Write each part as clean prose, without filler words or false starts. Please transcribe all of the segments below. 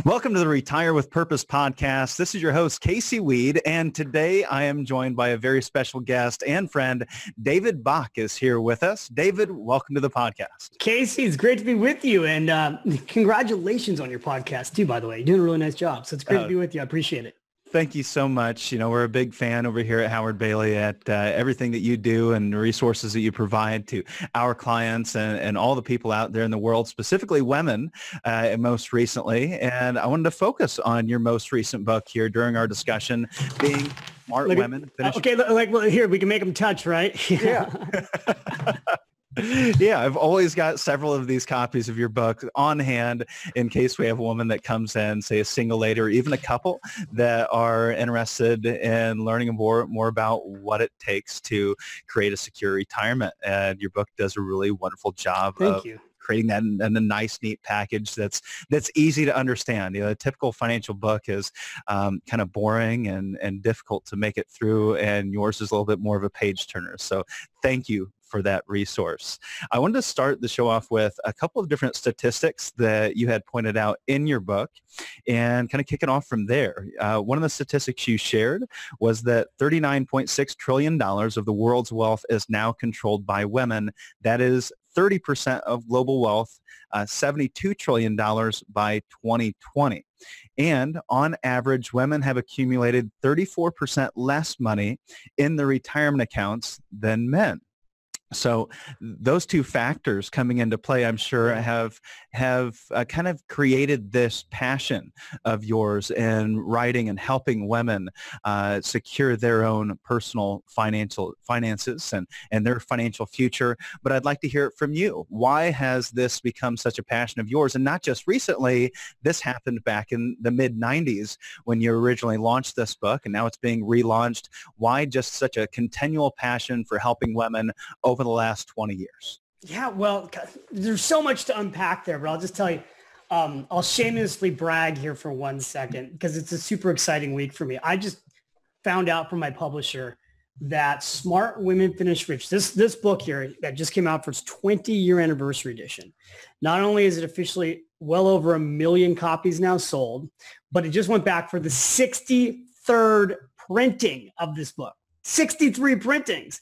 Welcome to the Retire with Purpose podcast. This is your host, Casey Weade, and today I am joined by a very special guest and friend. David Bach is here with us. David, welcome to the podcast. Casey, it's great to be with you, and congratulations on your podcast too, by the way. You're doing a really nice job, so it's great to be with you. I appreciate it. Thank you so much. You know, we're a big fan over here at Howard Bailey at everything that you do and the resources that you provide to our clients and all the people out there in the world, specifically women, most recently. And I wanted to focus on your most recent book here during our discussion, being Smart Women. Here, we can make them touch, right? Yeah. Yeah, I've always got several of these copies of your book on hand in case we have a woman that comes in, say a single lady or even a couple that are interested in learning more about what it takes to create a secure retirement. And your book does a really wonderful job of creating that in a nice, neat package that's easy to understand. You know, a typical financial book is kind of boring and difficult to make it through, and yours is a little bit more of a page turner. So thank you for that resource. I wanted to start the show off with a couple of different statistics that you had pointed out in your book and kind of kick it off from there. One of the statistics you shared was that $39.6 trillion of the world's wealth is now controlled by women. That is 30% of global wealth, $72 trillion by 2020. And on average, women have accumulated 34% less money in their retirement accounts than men. So those two factors coming into play, I'm sure, have kind of created this passion of yours in writing and helping women secure their own personal finances and their financial future. But I'd like to hear it from you. Why has this become such a passion of yours? And not just recently, this happened back in the mid-90s when you originally launched this book, and now it's being relaunched. Why just such a continual passion for helping women over the last 20 years? Yeah, well, there's so much to unpack there, but I'll just tell you, I'll shamelessly brag here for 1 second because it's a super exciting week for me. I just found out from my publisher that Smart Women Finish Rich, this book here that just came out for its 20-year anniversary edition, not only is it officially well over 1 million copies now sold, but it just went back for the 63rd printing of this book. 63 printings.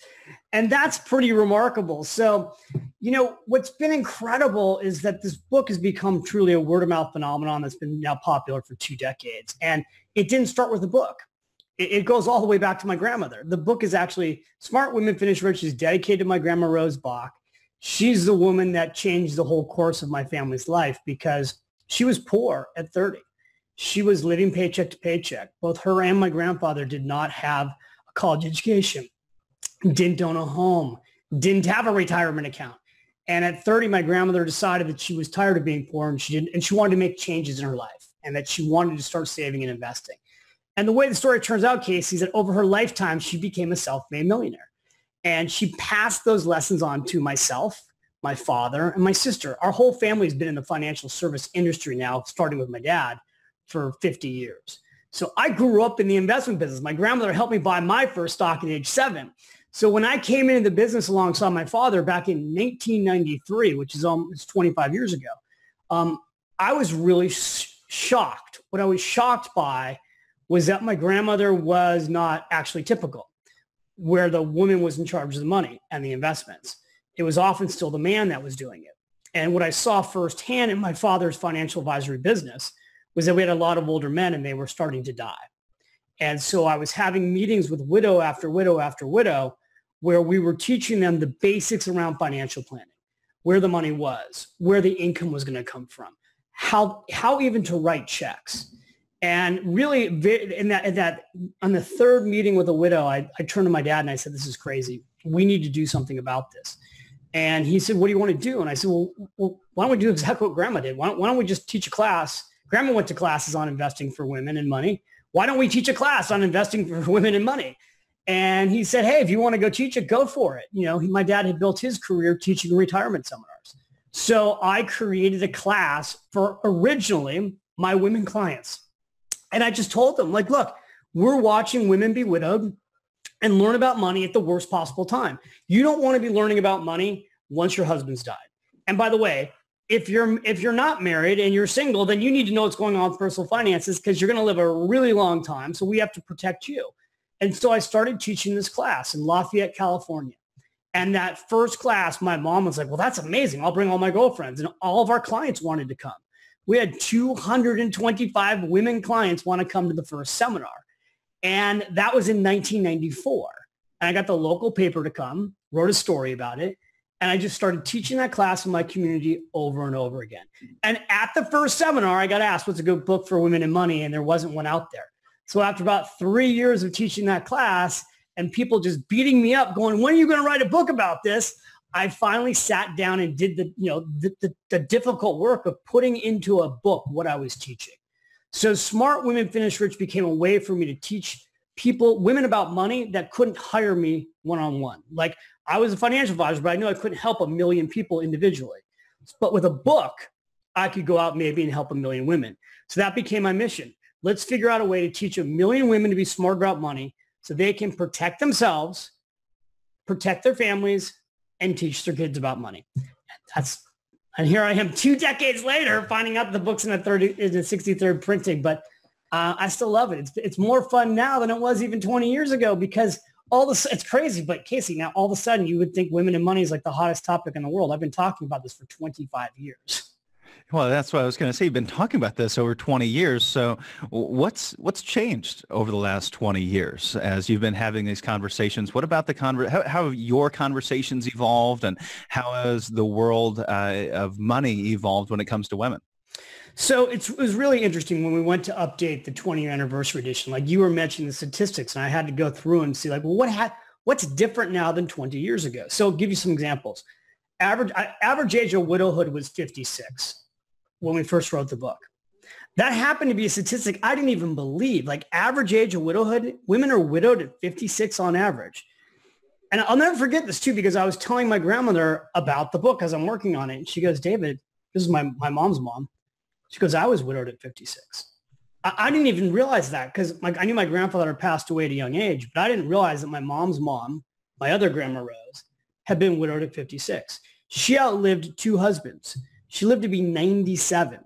And that's pretty remarkable. So, you know, what's been incredible is that this book has become truly a word of mouth phenomenon that's been now popular for 2 decades. And it didn't start with a book. It goes all the way back to my grandmother. The book is actually Smart Women Finish Rich is dedicated to my grandma, Rose Bach. She's the woman that changed the whole course of my family's life because she was poor at 30. She was living paycheck to paycheck. Both her and my grandfather did not have a college education, didn't own a home, didn't have a retirement account. And at 30, my grandmother decided that she was tired of being poor and she wanted to make changes in her life and that she wanted to start saving and investing. And the way the story turns out, Casey, is that over her lifetime, she became a self-made millionaire. And she passed those lessons on to myself, my father, and my sister. Our whole family has been in the financial service industry now, starting with my dad, for 50 years. So I grew up in the investment business. My grandmother helped me buy my first stock at age 7. So when I came into the business alongside my father back in 1993, which is almost 25 years ago, I was really shocked. What I was shocked by was that my grandmother was not actually typical, where the woman was in charge of the money and the investments. It was often still the man that was doing it. And what I saw firsthand in my father's financial advisory business was that we had a lot of older men and they were starting to die. And so I was having meetings with widow after widow after widow where we were teaching them the basics around financial planning, where the money was, where the income was going to come from, how even to write checks. And really, on the third meeting with a widow, I turned to my dad and I said, this is crazy. We need to do something about this. And he said, what do you want to do? And I said, well why don't we do exactly what Grandma did? Why don't we just teach a class? Grandma went to classes on investing for women and money. Why don't we teach a class on investing for women and money? And he said, hey, if you want to go teach it, go for it. You know, my dad had built his career teaching retirement seminars. So I created a class for originally my women clients. And I just told them, like, look, we're watching women be widowed and learn about money at the worst possible time. You don't want to be learning about money once your husband's died. And by the way, if you're not married and you're single, then you need to know what's going on with personal finances because you're going to live a really long time. So we have to protect you. And so I started teaching this class in Lafayette, California. And that first class, my mom was like, well, that's amazing. I'll bring all my girlfriends. And all of our clients wanted to come. We had 225 women clients want to come to the first seminar. And that was in 1994. And I got the local paper to come, wrote a story about it. And I just started teaching that class in my community over and over again. And at the first seminar, I got asked, what's a good book for women and money? And there wasn't one out there. So after about 3 years of teaching that class and people just beating me up going, when are you going to write a book about this? I finally sat down and did the difficult work of putting into a book what I was teaching. So Smart Women Finish Rich became a way for me to teach women about money that couldn't hire me one-on-one. Like I was a financial advisor, but I knew I couldn't help 1 million people individually. But with a book, I could go out maybe and help 1 million women. So that became my mission. Let's figure out a way to teach 1 million women to be smart about money so they can protect themselves, protect their families, and teach their kids about money. And here I am 2 decades later, finding out the book's in the 63rd printing, but I still love it. It's more fun now than it was even 20 years ago because it's crazy, but Casey, now all of a sudden you would think women and money is like the hottest topic in the world. I've been talking about this for 25 years. Well, that's what I was going to say. You've been talking about this over 20 years. So what's changed over the last 20 years as you've been having these conversations? What about how have your conversations evolved and how has the world of money evolved when it comes to women? So it was really interesting when we went to update the 20-year anniversary edition. Like you were mentioning the statistics, and I had to go through and see like, well, what's different now than 20 years ago? So I'll give you some examples. Average age of widowhood was 56 when we first wrote the book. That happened to be a statistic I didn't even believe. Like average age of widowhood, women are widowed at 56 on average. And I'll never forget this too, because I was telling my grandmother about the book as I'm working on it. And she goes, David, this is my mom's mom. She goes, I was widowed at 56. I didn't even realize that because I knew my grandfather had passed away at a young age, but I didn't realize that my mom's mom, my other grandma Rose, had been widowed at 56. She outlived 2 husbands. She lived to be 97.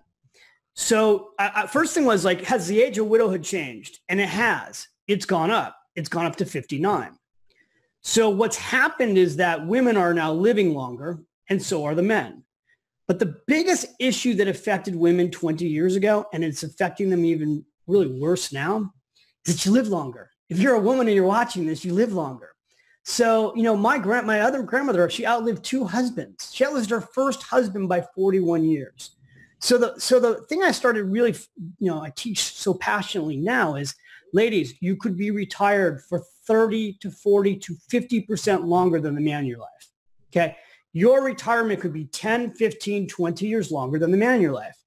So first thing was like, has the age of widowhood changed? And it has. It's gone up. It's gone up to 59. So what's happened is that women are now living longer, and so are the men. But the biggest issue that affected women 20 years ago, and it's affecting them even really worse now, is that you live longer. If you're a woman and you're watching this, you live longer. So, my other grandmother, she outlived 2 husbands. She outlived her first husband by 41 years. So the thing I started really, I teach so passionately now is, ladies, you could be retired for 30 to 40 to 50% longer than the man in your life. Okay. Your retirement could be 10, 15, 20 years longer than the man in your life.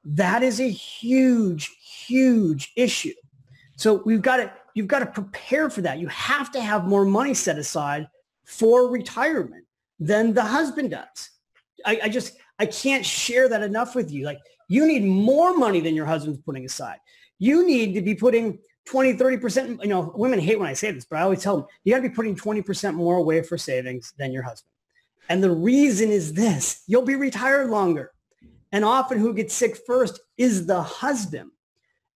That is a huge, huge issue. So you've got to prepare for that. You have to have more money set aside for retirement than the husband does. I can't share that enough with you. Like you need more money than your husband's putting aside. You need to be putting 20, 30%. Women hate when I say this, but I always tell them, you got to be putting 20% more away for savings than your husband. And the reason is this: you'll be retired longer. And often who gets sick first is the husband.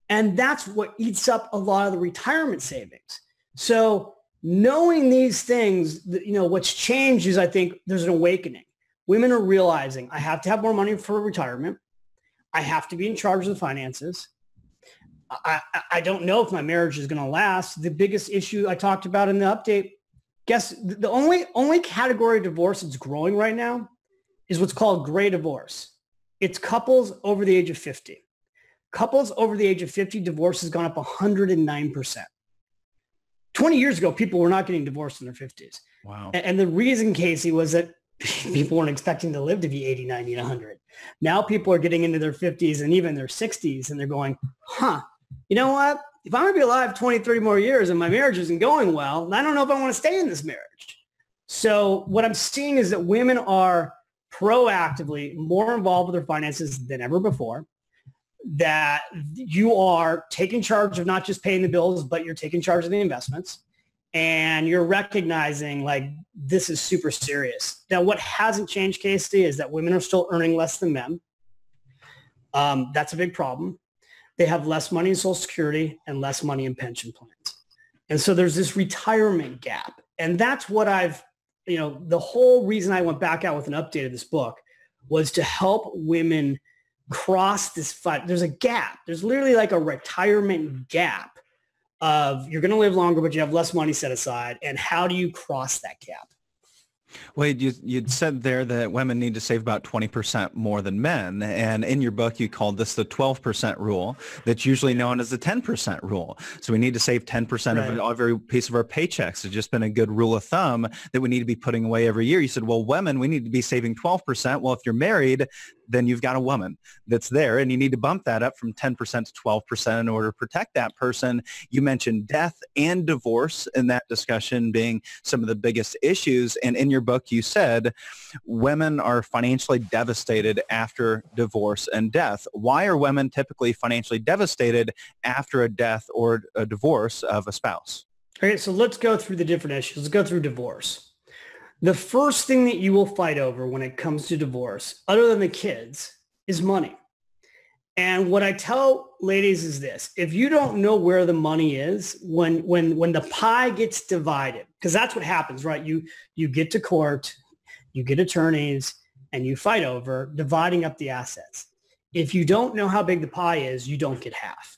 And that's what eats up a lot of the retirement savings. So knowing these things, what's changed is I think there's an awakening. Women are realizing I have to have more money for retirement. I have to be in charge of the finances. I don't know if my marriage is going to last. The biggest issue I talked about in the update, guess the only category of divorce that's growing right now is what's called gray divorce. It's couples over the age of 50. Couples over the age of 50, divorce has gone up 109%. 20 years ago, people were not getting divorced in their 50s. Wow. And the reason, Casey, was that people weren't expecting to live to be 80, 90, and 100. Now people are getting into their 50s and even their 60s, and they're going, you know what? If I'm going to be alive 20, 30 more years and my marriage isn't going well, I don't know if I want to stay in this marriage. So what I'm seeing is that women are proactively more involved with their finances than ever before, that you are taking charge of not just paying the bills, but you're taking charge of the investments. and you're recognizing like this is super serious. Now, what hasn't changed, Casey, is that women are still earning less than men. That's a big problem. They have less money in Social Security and less money in pension plans. And so there's this retirement gap. And that's what the whole reason I went back out with an update of this book was to help women cross this fight. There's a gap. There's literally like a retirement gap of you're going to live longer, but you have less money set aside. And how do you cross that gap? Wade, you'd said there that women need to save about 20% more than men. And in your book, you called this the 12% rule that's usually known as the 10% rule. So we need to save 10% of every piece of our paychecks. It's just been a good rule of thumb that we need to be putting away every year. You said, well, women, we need to be saving 12%. Well, if you're married, then you've got a woman that's there, and you need to bump that up from 10% to 12% in order to protect that person. You mentioned death and divorce in that discussion being some of the biggest issues. And in your book, you said women are financially devastated after divorce and death. Why are women typically financially devastated after a death or a divorce of a spouse? Okay, so let's go through the different issues. Let's go through divorce. The first thing that you will fight over when it comes to divorce, other than the kids, is money. And what I tell ladies is this: if you don't know where the money is, when the pie gets divided, because that's what happens, right? You get to court, you get attorneys, and you fight over dividing up the assets. If you don't know how big the pie is, you don't get half.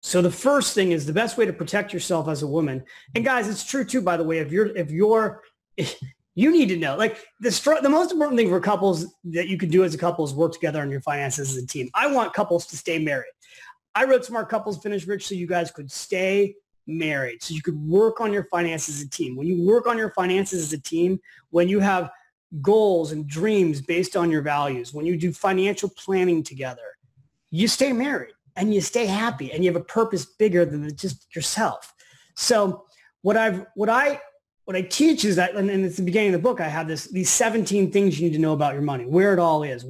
So the first thing is the best way to protect yourself as a woman. And guys, it's true too, by the way, if you need to know, like the most important thing for couples that you can do as a couple is work together on your finances as a team. I want couples to stay married. I wrote Smart Couples Finish Rich so you guys could stay married, so you could work on your finances as a team. When you work on your finances as a team, when you have goals and dreams based on your values, when you do financial planning together, you stay married and you stay happy and you have a purpose bigger than just yourself. So what I teach is that, and it's the beginning of the book, I have these 17 things you need to know about your money, where it all is,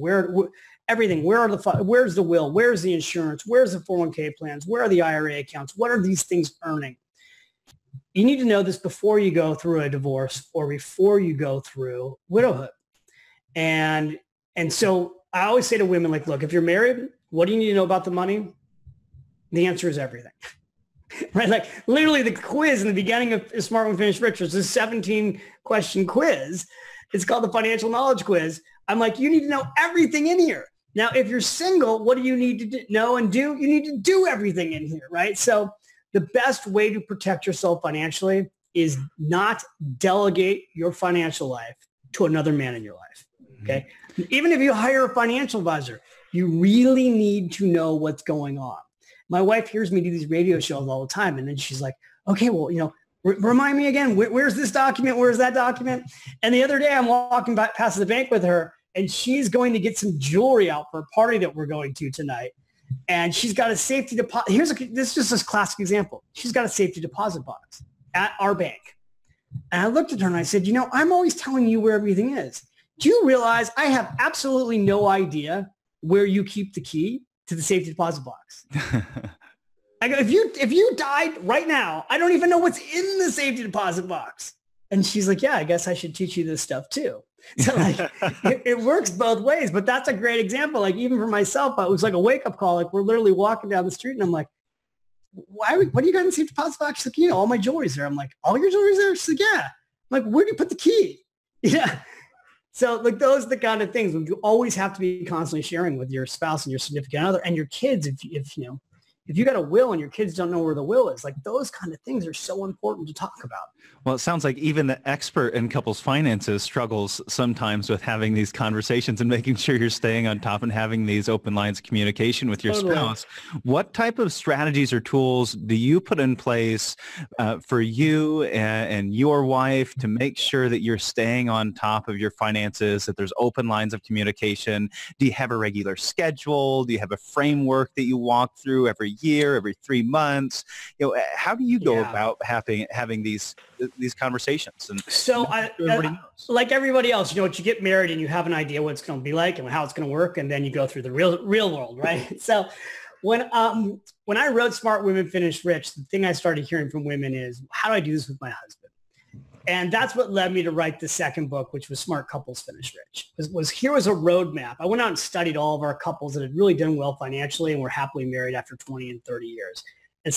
everything, where's the will, where's the insurance, where's the 401k plans, where are the IRA accounts, what are these things earning? You need to know this before you go through a divorce or before you go through widowhood. And so I always say to women, like, look, if you're married, what do you need to know about the money? The answer is everything. Right? Like literally the quiz in the beginning of Smart Women Finish Rich is a 17 question quiz. It's called the financial knowledge quiz. I'm like, you need to know everything in here. Now, if you're single, what do you need to know and do? You need to do everything in here, right? So the best way to protect yourself financially is not delegate your financial life to another man in your life. Okay. Mm-hmm. Even if you hire a financial advisor, you really need to know what's going on. My wife hears me do these radio shows all the time. And then she's like, okay, well, remind me again, where's this document? Where's that document? And the other day I'm walking past the bank with her and she's going to get some jewelry out for a party that we're going to tonight. And she's got a safety deposit. This is just a classic example. She's got a safety deposit box at our bank. And I looked at her and I said, I'm always telling you where everything is. Do you realize I have absolutely no idea where you keep the key to the safety deposit box? I go, if you died right now, I don't even know what's in the safety deposit box. And she's like, yeah, I guess I should teach you this stuff too. So like, it works both ways, but that's a great example. Like even for myself, it was like a wake up call. Like we're literally walking down the street and I'm like, what do you got in the safety deposit box? She's like, all my jewelry's there. I'm like, all your jewelry's there? She's like, yeah. I'm like, where do you put the key? Yeah. So like those are the kind of things you always have to be constantly sharing with your spouse and your significant other and your kids. If you got a will and your kids don't know where the will is, like those kind of things are so important to talk about. Well, it sounds like even the expert in couples finances struggles sometimes with having these conversations and making sure you're staying on top and having these open lines of communication with your spouse. What type of strategies or tools do you put in place for you and your wife to make sure that you're staying on top of your finances, that there's open lines of communication? Do you have a regular schedule? Do you have a framework that you walk through every year, every 3 months? How do you go about having these conversations? And so like everybody else, you get married and you have an idea what it's going to be like and how it's going to work. And then you go through the real world, right? So when I wrote Smart Women Finish Rich, the thing I started hearing from women is, how do I do this with my husband? And that's what led me to write the second book, which was Smart Couples Finish Rich. Here was a roadmap. I went out and studied all of our couples that had really done well financially and were happily married after 20 and 30 years.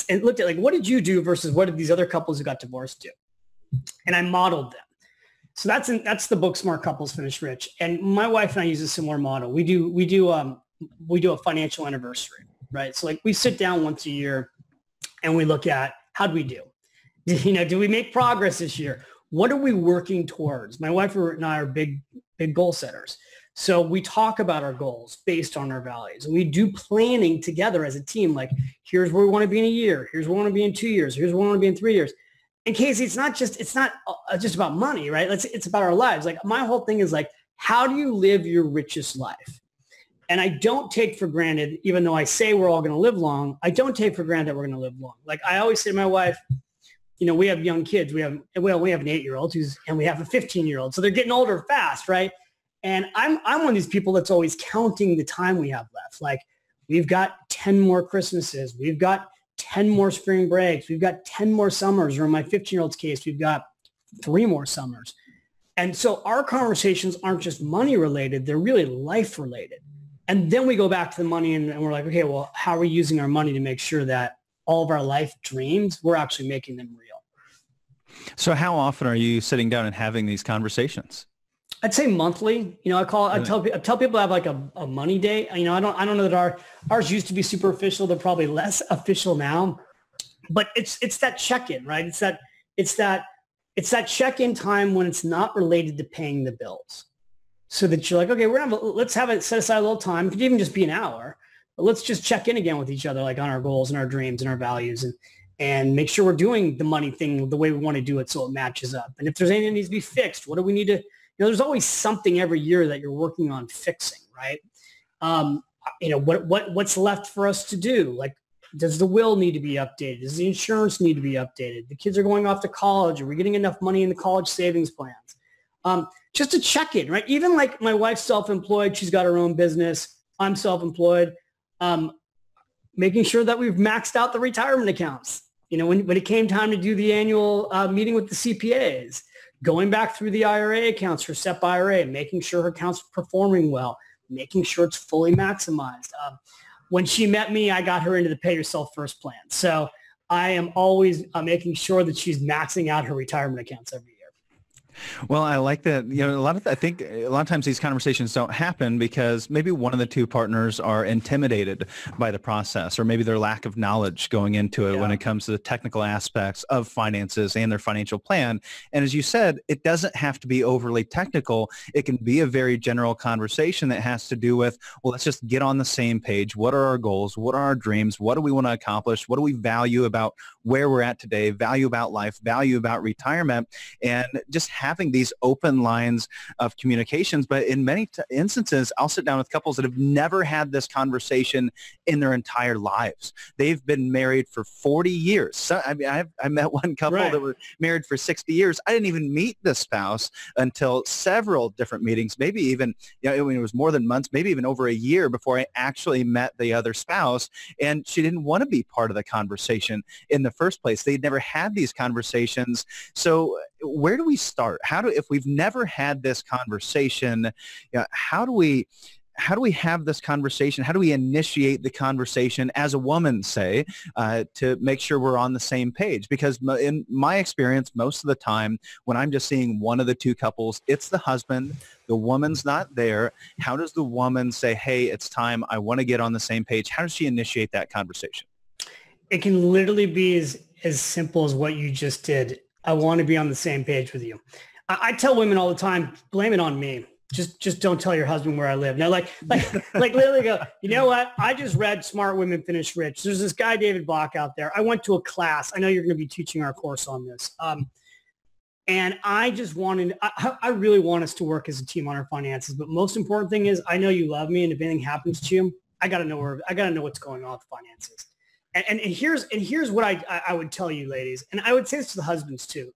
And looked at like, what did you do versus what did these other couples who got divorced do? And I modeled them. So that's the book, Smart Couples Finish Rich. And my wife and I use a similar model. We do a financial anniversary, right? So like we sit down once a year and we look at how do we do? Do we make progress this year? What are we working towards? My wife and I are big goal setters. So we talk about our goals based on our values. And we do planning together as a team. Like, here's where we want to be in a year. Here's where we want to be in 2 years. Here's where we want to be in 3 years. And Casey, it's not just about money, right? It's about our lives. Like my whole thing is like, how do you live your richest life? And I don't take for granted, even though I say we're all going to live long, I don't take for granted that we're going to live long. Like I always say to my wife, we have young kids. We have an 8-year-old and we have a 15-year-old. So they're getting older fast, right? And I'm one of these people that's always counting the time we have left. Like we've got 10 more Christmases. We've got 10 more spring breaks. We've got 10 more summers. Or in my 15-year-old's case, we've got 3 more summers. And so our conversations aren't just money related. They're really life related. And then we go back to the money and we're like, okay, well, how are we using our money to make sure that all of our life dreams, we're actually making them real? So how often are you sitting down and having these conversations? I'd say monthly. I tell people I have like a money day. I don't know that ours used to be super official. They're probably less official now, but it's that check-in, right? It's that check-in time when it's not related to paying the bills. So that you're like, okay, let's have it set aside a little time. It could even just be an hour, but let's just check in again with each other, like on our goals and our dreams and our values and make sure we're doing the money thing the way we want to do it so it matches up. And if there's anything that needs to be fixed, what do we need to, there's always something every year that you're working on fixing, right? What's left for us to do? Like, does the will need to be updated? Does the insurance need to be updated? The kids are going off to college. Are we getting enough money in the college savings plans? Just to check in, right? Even like my wife's self-employed. She's got her own business. I'm self-employed. Making sure that we've maxed out the retirement accounts. When it came time to do the annual meeting with the CPAs, going back through the IRA accounts for SEP IRA, making sure her account's performing well, making sure it's fully maximized. When she met me, I got her into the Pay Yourself First plan. So I am always making sure that she's maxing out her retirement accounts every year. Well, I like that. I think a lot of times these conversations don't happen because maybe one of the two partners are intimidated by the process, or maybe their lack of knowledge going into it when it comes to the technical aspects of finances and their financial plan. And as you said, it doesn't have to be overly technical. It can be a very general conversation that has to do with, well, let's just get on the same page. What are our goals? What are our dreams? What do we want to accomplish? What do we value about where we're at today? Value about life, value about retirement, and just having these open lines of communications. But in many instances, I'll sit down with couples that have never had this conversation in their entire lives. They've been married for 40 years. So, I met one couple that were married for 60 years. I didn't even meet the spouse until several different meetings, maybe even, it was more than months, maybe even over a year before I actually met the other spouse. And she didn't want to be part of the conversation in the first place. They'd never had these conversations. So where do we start? If we've never had this conversation, how do we have this conversation? How do we initiate the conversation as a woman, say, to make sure we're on the same page? Because in my experience, most of the time when I'm just seeing one of the two couples, it's the husband, the woman's not there. How does the woman say, hey, it's time, I want to get on the same page? How does she initiate that conversation? It can literally be as simple as what you just did. I want to be on the same page with you. I tell women all the time, blame it on me. Just don't tell your husband where I live. Now, like literally go, you know what? I just read Smart Women Finish Rich. There's this guy, David Bach, out there. I went to a class. I know you're going to be teaching our course on this. And I just I really want us to work as a team on our finances. But most important thing is I know you love me. And if anything happens to you, I got to know what's going on with finances. And here's what I would tell you, ladies, and I would say this to the husbands too.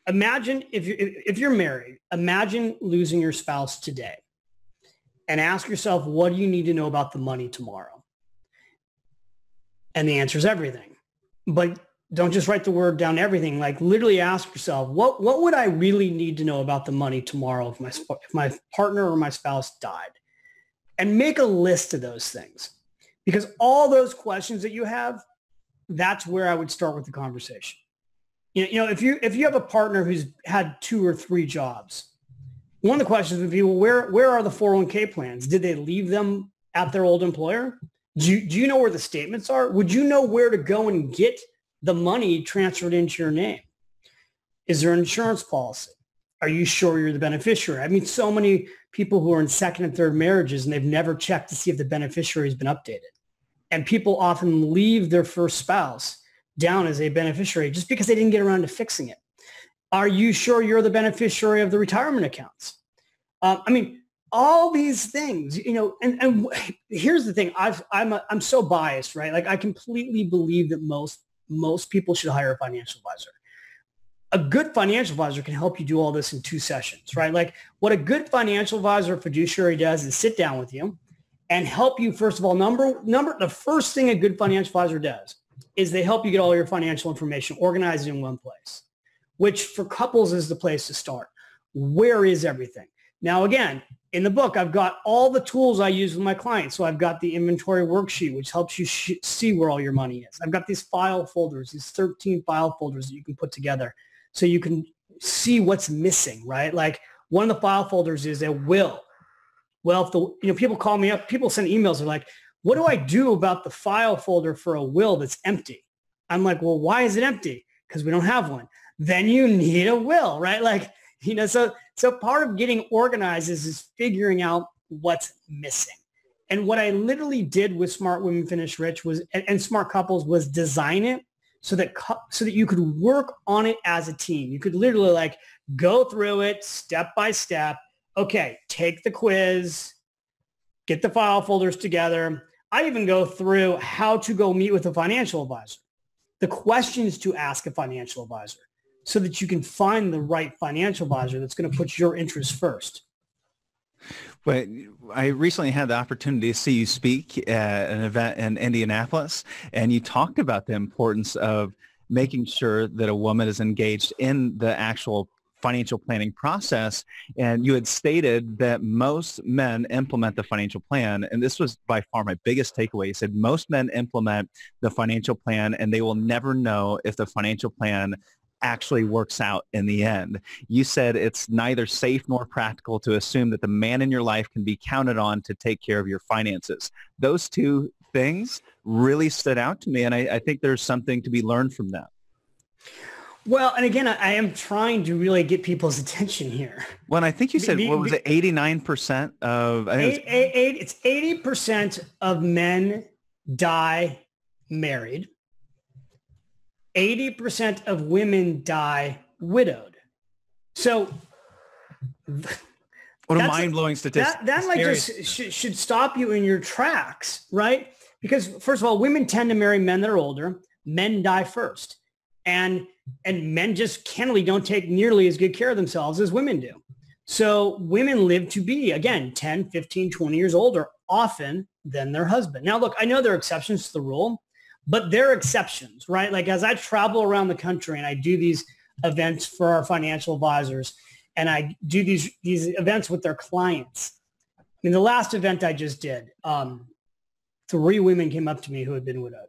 Imagine if you're married, imagine losing your spouse today and ask yourself, what do you need to know about the money tomorrow? And the answer is everything. But don't just write the word down everything. Like literally ask yourself, what would I really need to know about the money tomorrow if my partner or my spouse died? And make a list of those things. Because all those questions that you have, that's where I would start with the conversation. You know, if you have a partner who's had 2 or 3 jobs, one of the questions would be, well, where are the 401k plans? Did they leave them at their old employer? Do you know where the statements are? Would you know where to go and get the money transferred into your name? Is there an insurance policy? Are you sure you're the beneficiary? I mean, so many people who are in second and third marriages and they've never checked to see if the beneficiary has been updated. And people often leave their first spouse down as a beneficiary just because they didn't get around to fixing it. Are you sure you're the beneficiary of the retirement accounts? I mean, all these things, you know, and here's the thing. I'm so biased, right? Like I completely believe that most people should hire a financial advisor. A good financial advisor can help you do all this in 2 sessions, right? Like what a good financial advisor or fiduciary does is sit down with you and help you, first of all, the first thing a good financial advisor does is they help you get all your financial information organized in one place, which for couples is the place to start. Where is everything? Now, again, in the book, I've got all the tools I use with my clients. So I've got the inventory worksheet, which helps you see where all your money is. I've got these file folders, these 13 file folders that you can put together so you can see what's missing, right? Like one of the file folders is a will. Well, if people call me up, people send emails. They're like, what do I do about the file folder for a will that's empty? I'm like, well, why is it empty? Because we don't have one. Then you need a will, right? Like, you know, so part of getting organized is figuring out what's missing. And what I literally did with Smart Women Finish Rich was, and Smart Couples, was design it so that you could work on it as a team. You could literally like go through it step by step. Okay, take the quiz, get the file folders together. I even go through how to go meet with a financial advisor, the questions to ask a financial advisor so that you can find the right financial advisor that's going to put your interests first. But I recently had the opportunity to see you speak at an event in Indianapolis, and you talked about the importance of making sure that a woman is engaged in the actual financial planning process. And you had stated that most men implement the financial plan. And this was by far my biggest takeaway. You said most men implement the financial plan and they will never know if the financial plan actually works out in the end. You said it's neither safe nor practical to assume that the man in your life can be counted on to take care of your finances. Those 2 things really stood out to me. And I think there's something to be learned from that. Well, and again, I am trying to really get people's attention here. Well, and I think you said, what was it, 89% of... It's 80% of men die married. 80% of women die widowed. So... What a mind-blowing statistic. That like just should stop you in your tracks, right? Because first of all, women tend to marry men that are older. Men die first. And men just candidly don't take nearly as good care of themselves as women do. So women live to be, again, 10, 15, 20 years older often than their husband. Now, look, I know there are exceptions to the rule, but they're exceptions, right? Like as I travel around the country and I do these events for our financial advisors and I do these events with their clients. I mean, the last event I just did, 3 women came up to me who had been widowed.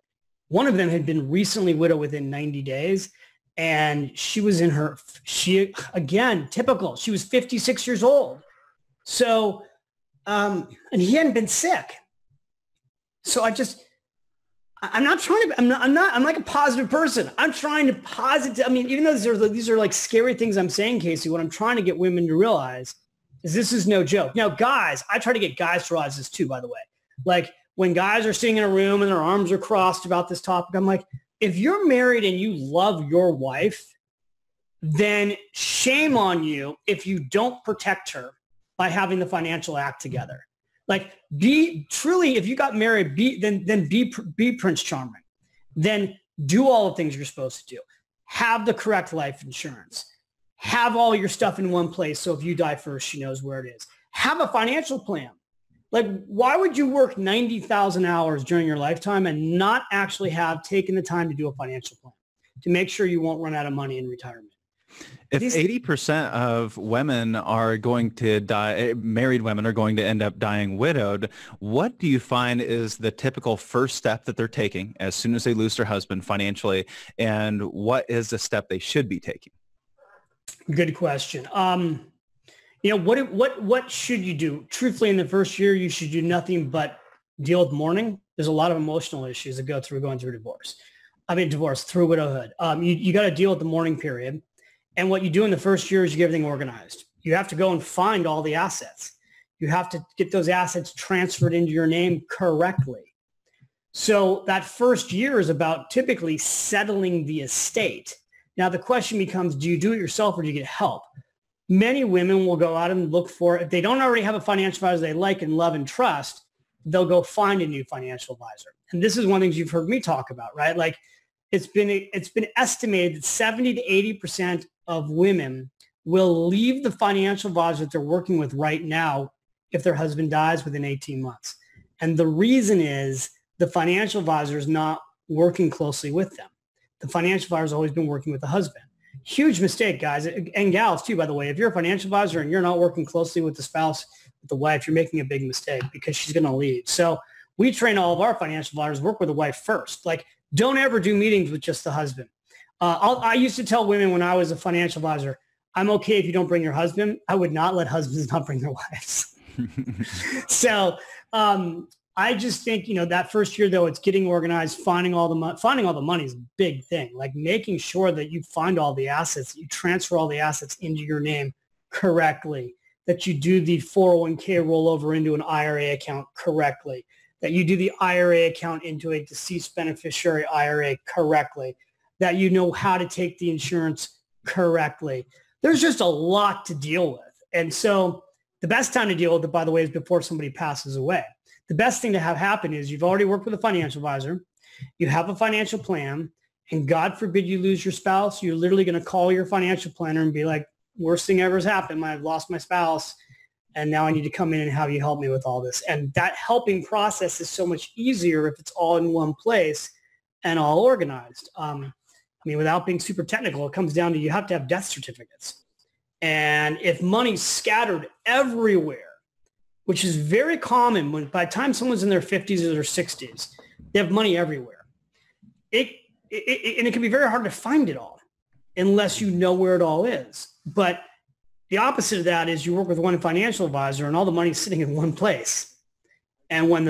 One of them had been recently widowed within 90 days. And she was again, typical. She was 56 years old. So, and he hadn't been sick. So I'm like a positive person. I'm trying to I mean, even though these are like scary things I'm saying, Casey, what I'm trying to get women to realize is this is no joke. Now, guys, I try to get guys to realize this too, by the way. Like when guys are sitting in a room and their arms are crossed about this topic, I'm like, if you're married and you love your wife, then shame on you if you don't protect her by having the financial act together. Like if you got married, be Prince Charming. Then do all the things you're supposed to do. Have the correct life insurance. Have all your stuff in one place so if you die first, she knows where it is. Have a financial plan. Like, why would you work 90,000 hours during your lifetime and not actually have taken the time to do a financial plan to make sure you won't run out of money in retirement? If 80% of women are going to die, married women are going to end up dying widowed, what do you find is the typical first step that they're taking as soon as they lose their husband financially? And what is the step they should be taking? Good question. What should you do? Truthfully, in the first year, you should do nothing but deal with mourning. There's a lot of emotional issues that go through going through divorce through widowhood. You got to deal with the mourning period. And what you do in the first year is you get everything organized. You have to go and find all the assets. You have to get those assets transferred into your name correctly. So that first year is about typically settling the estate. Now, the question becomes, do you do it yourself or do you get help? Many women will go out and look for, if they don't already have a financial advisor they like and love and trust, they'll go find a new financial advisor. And this is one of the things you've heard me talk about, right? Like it's been estimated that 70 to 80% of women will leave the financial advisor that they're working with right now if their husband dies within 18 months. And the reason is the financial advisor is not working closely with them. The financial advisor has always been working with the husband. Huge mistake, guys, and gals too, by the way. If you're a financial advisor and you're not working closely with the spouse, with the wife, you're making a big mistake because she's going to leave. So we train all of our financial advisors work with the wife first. Like, don't ever do meetings with just the husband. I used to tell women when I was a financial advisor, I'm okay if you don't bring your husband. I would not let husbands not bring their wives. So I just think, that first year, though, it's getting organized, finding all the money is a big thing. Like making sure that you find all the assets, that you transfer all the assets into your name correctly, that you do the 401k rollover into an IRA account correctly, that you do the IRA account into a deceased beneficiary IRA correctly, that you know how to take the insurance correctly. There's just a lot to deal with. And so the best time to deal with it, by the way, is before somebody passes away. The best thing to have happen is you've already worked with a financial advisor, you have a financial plan, and God forbid you lose your spouse, you're literally going to call your financial planner and be like, worst thing ever has happened. I've lost my spouse, and now I need to come in and have you help me with all this. And that helping process is so much easier if it's all in one place and all organized. Without being super technical, it comes down to you have to have death certificates. And if money's scattered everywhere, which is very common by the time someone's in their 50s or their 60s, they have money everywhere. And it can be very hard to find it all unless you know where it all is. But the opposite of that is you work with one financial advisor and all the money's sitting in one place. And when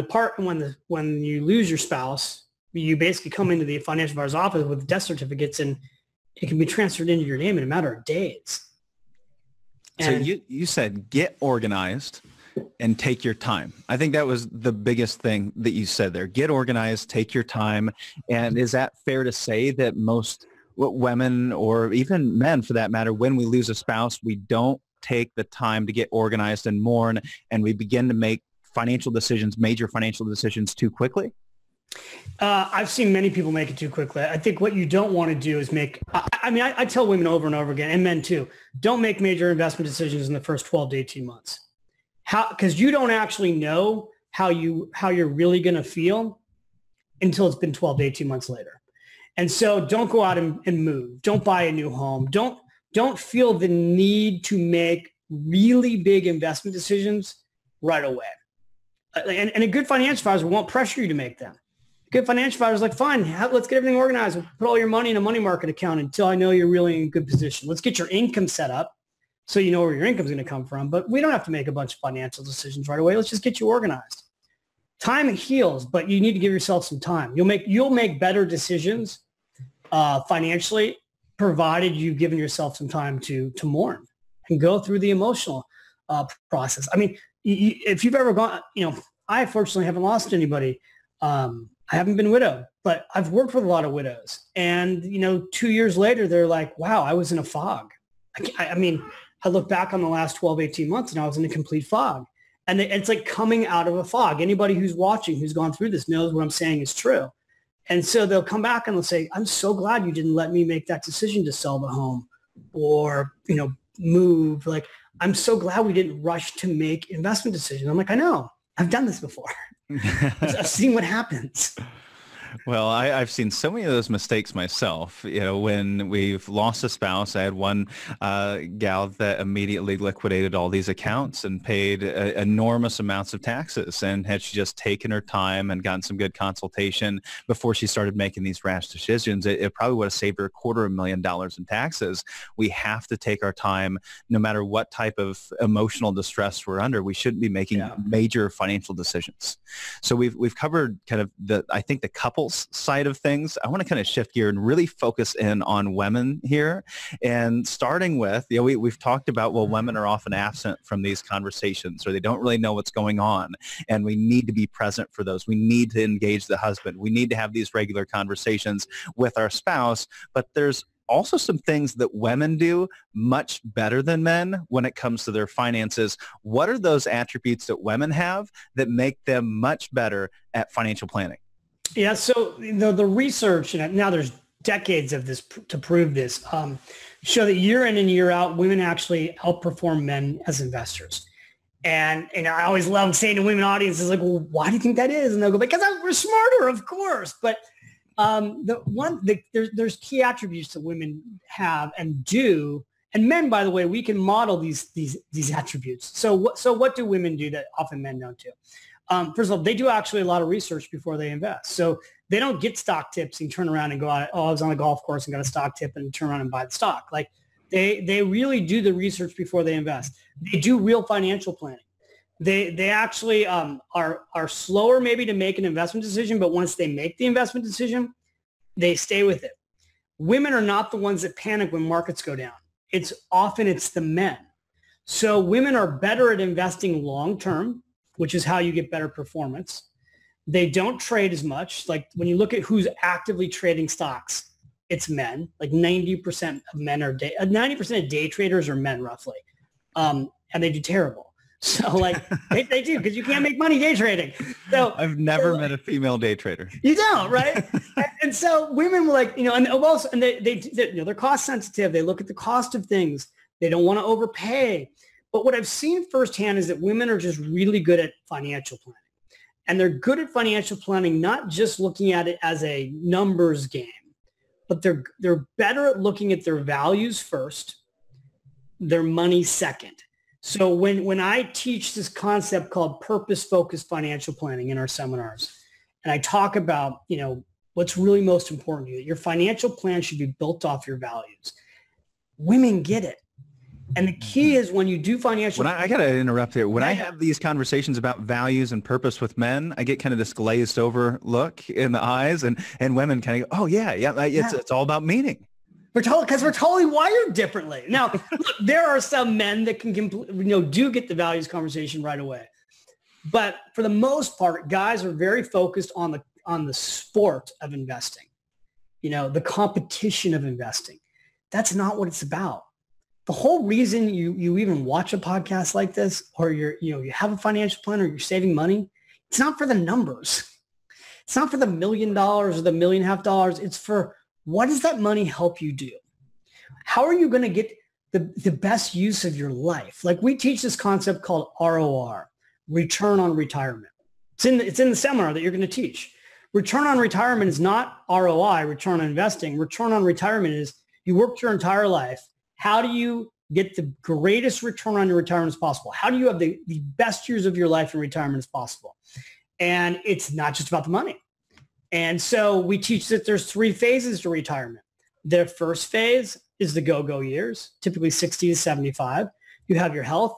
you lose your spouse, you basically come into the financial advisor's office with death certificates and it can be transferred into your name in a matter of days. And so you said get organized and take your time. I think that was the biggest thing that you said there. Get organized, take your time. And is that fair to say that most women or even men for that matter, when we lose a spouse, we don't take the time to get organized and mourn and we begin to make major financial decisions too quickly? I've seen many people make it too quickly. I think what you don't want to do is I tell women over and over again, and men too, don't make major investment decisions in the first 12 to 18 months. Because you don't actually know how you're really going to feel until it's been 12 to 18 months later. And so don't go out and move. Don't buy a new home. Don't feel the need to make really big investment decisions right away. And a good financial advisor won't pressure you to make them. A good financial advisor is like, fine, let's get everything organized. We'll put all your money in a money market account until I know you're really in a good position. Let's get your income set up so you know where your income's going to come from. But we don't have to make a bunch of financial decisions right away. Let's just get you organized. Time heals, but you need to give yourself some time. You'll make better decisions financially, provided you've given yourself some time to mourn and go through the emotional process. If you've ever gone, I fortunately haven't lost anybody. I haven't been widowed, but I've worked with a lot of widows. And, 2 years later, they're like, wow, I was in a fog. I look back on the last 12, 18 months and I was in a complete fog. And it's like coming out of a fog. Anybody who's watching, who's gone through this knows what I'm saying is true. And so they'll come back and they'll say, I'm so glad you didn't let me make that decision to sell the home or, move. Like, I'm so glad we didn't rush to make investment decisions. I'm like, I know. I've done this before. I've seen what happens. Well, I've seen so many of those mistakes myself. When we've lost a spouse, I had one gal that immediately liquidated all these accounts and paid enormous amounts of taxes. And had she just taken her time and gotten some good consultation before she started making these rash decisions, it probably would have saved her $250,000 in taxes. We have to take our time, no matter what type of emotional distress we're under. We shouldn't be making major financial decisions. So we've covered kind of I think the couples side of things. I want to kind of shift gear and really focus in on women here. And starting with, we've talked about, well, women are often absent from these conversations, or they don't really know what's going on. And we need to be present for those. We need to engage the husband. We need to have these regular conversations with our spouse. But there's also some things that women do much better than men when it comes to their finances. What are those attributes that women have that make them much better at financial planning? Yeah, so the research, and now there's decades of this to prove this, show that year in and year out, women actually outperform men as investors. And I always love saying to women audiences, like, well, why do you think that is? And they'll go, because we're smarter, of course. But there's key attributes that women have and do. And men, by the way, we can model these attributes. So what do women do that often men don't do? First of all, they do actually a lot of research before they invest. So they don't get stock tips and turn around and go out, I was on a golf course and got a stock tip and turn around and buy the stock. Like they really do the research before they invest. They do real financial planning. They actually are slower maybe to make an investment decision, but once they make the investment decision, they stay with it. Women are not the ones that panic when markets go down. It's the men. So women are better at investing long-term, which is how you get better performance. They don't trade as much. Like when you look at who's actively trading stocks, it's men. Like 90% of men are 90% of day traders are men roughly. And they do terrible. So like they do, because you can't make money day trading. So I've never met a female day trader. You don't, right? and so women were like, and they're cost sensitive. They look at the cost of things. They don't want to overpay. But what I've seen firsthand is that women are just really good at financial planning. And they're good at financial planning, not just looking at it as a numbers game, but they're better at looking at their values first, their money second. So when I teach this concept called purpose-focused financial planning in our seminars, and I talk about, what's really most important to you, your financial plan should be built off your values. Women get it. And the key is when you do financial... I got to interrupt here. When I have these conversations about values and purpose with men, I get kind of this glazed over look in the eyes, and women kind of go, oh, yeah, it's all about meaning. Because we're totally wired differently. Now, look, there are some men that can do get the values conversation right away. But for the most part, guys are very focused on the sport of investing, the competition of investing. That's not what it's about. The whole reason you even watch a podcast like this, or you have a financial plan, or you're saving money, it's not for the numbers. It's not for the $1 million or the $1.5 million. It's for, what does that money help you do? How are you going to get the best use of your life? Like we teach this concept called ROR, return on retirement. It's in the seminar that you're going to teach. Return on retirement is not ROI, return on investing. Return on retirement is you worked your entire life. How do you get the greatest return on your retirement as possible? How do you have the best years of your life in retirement as possible? And it's not just about the money. And so we teach that there's 3 phases to retirement. The first phase is the go-go years, typically 60 to 75. You have your health,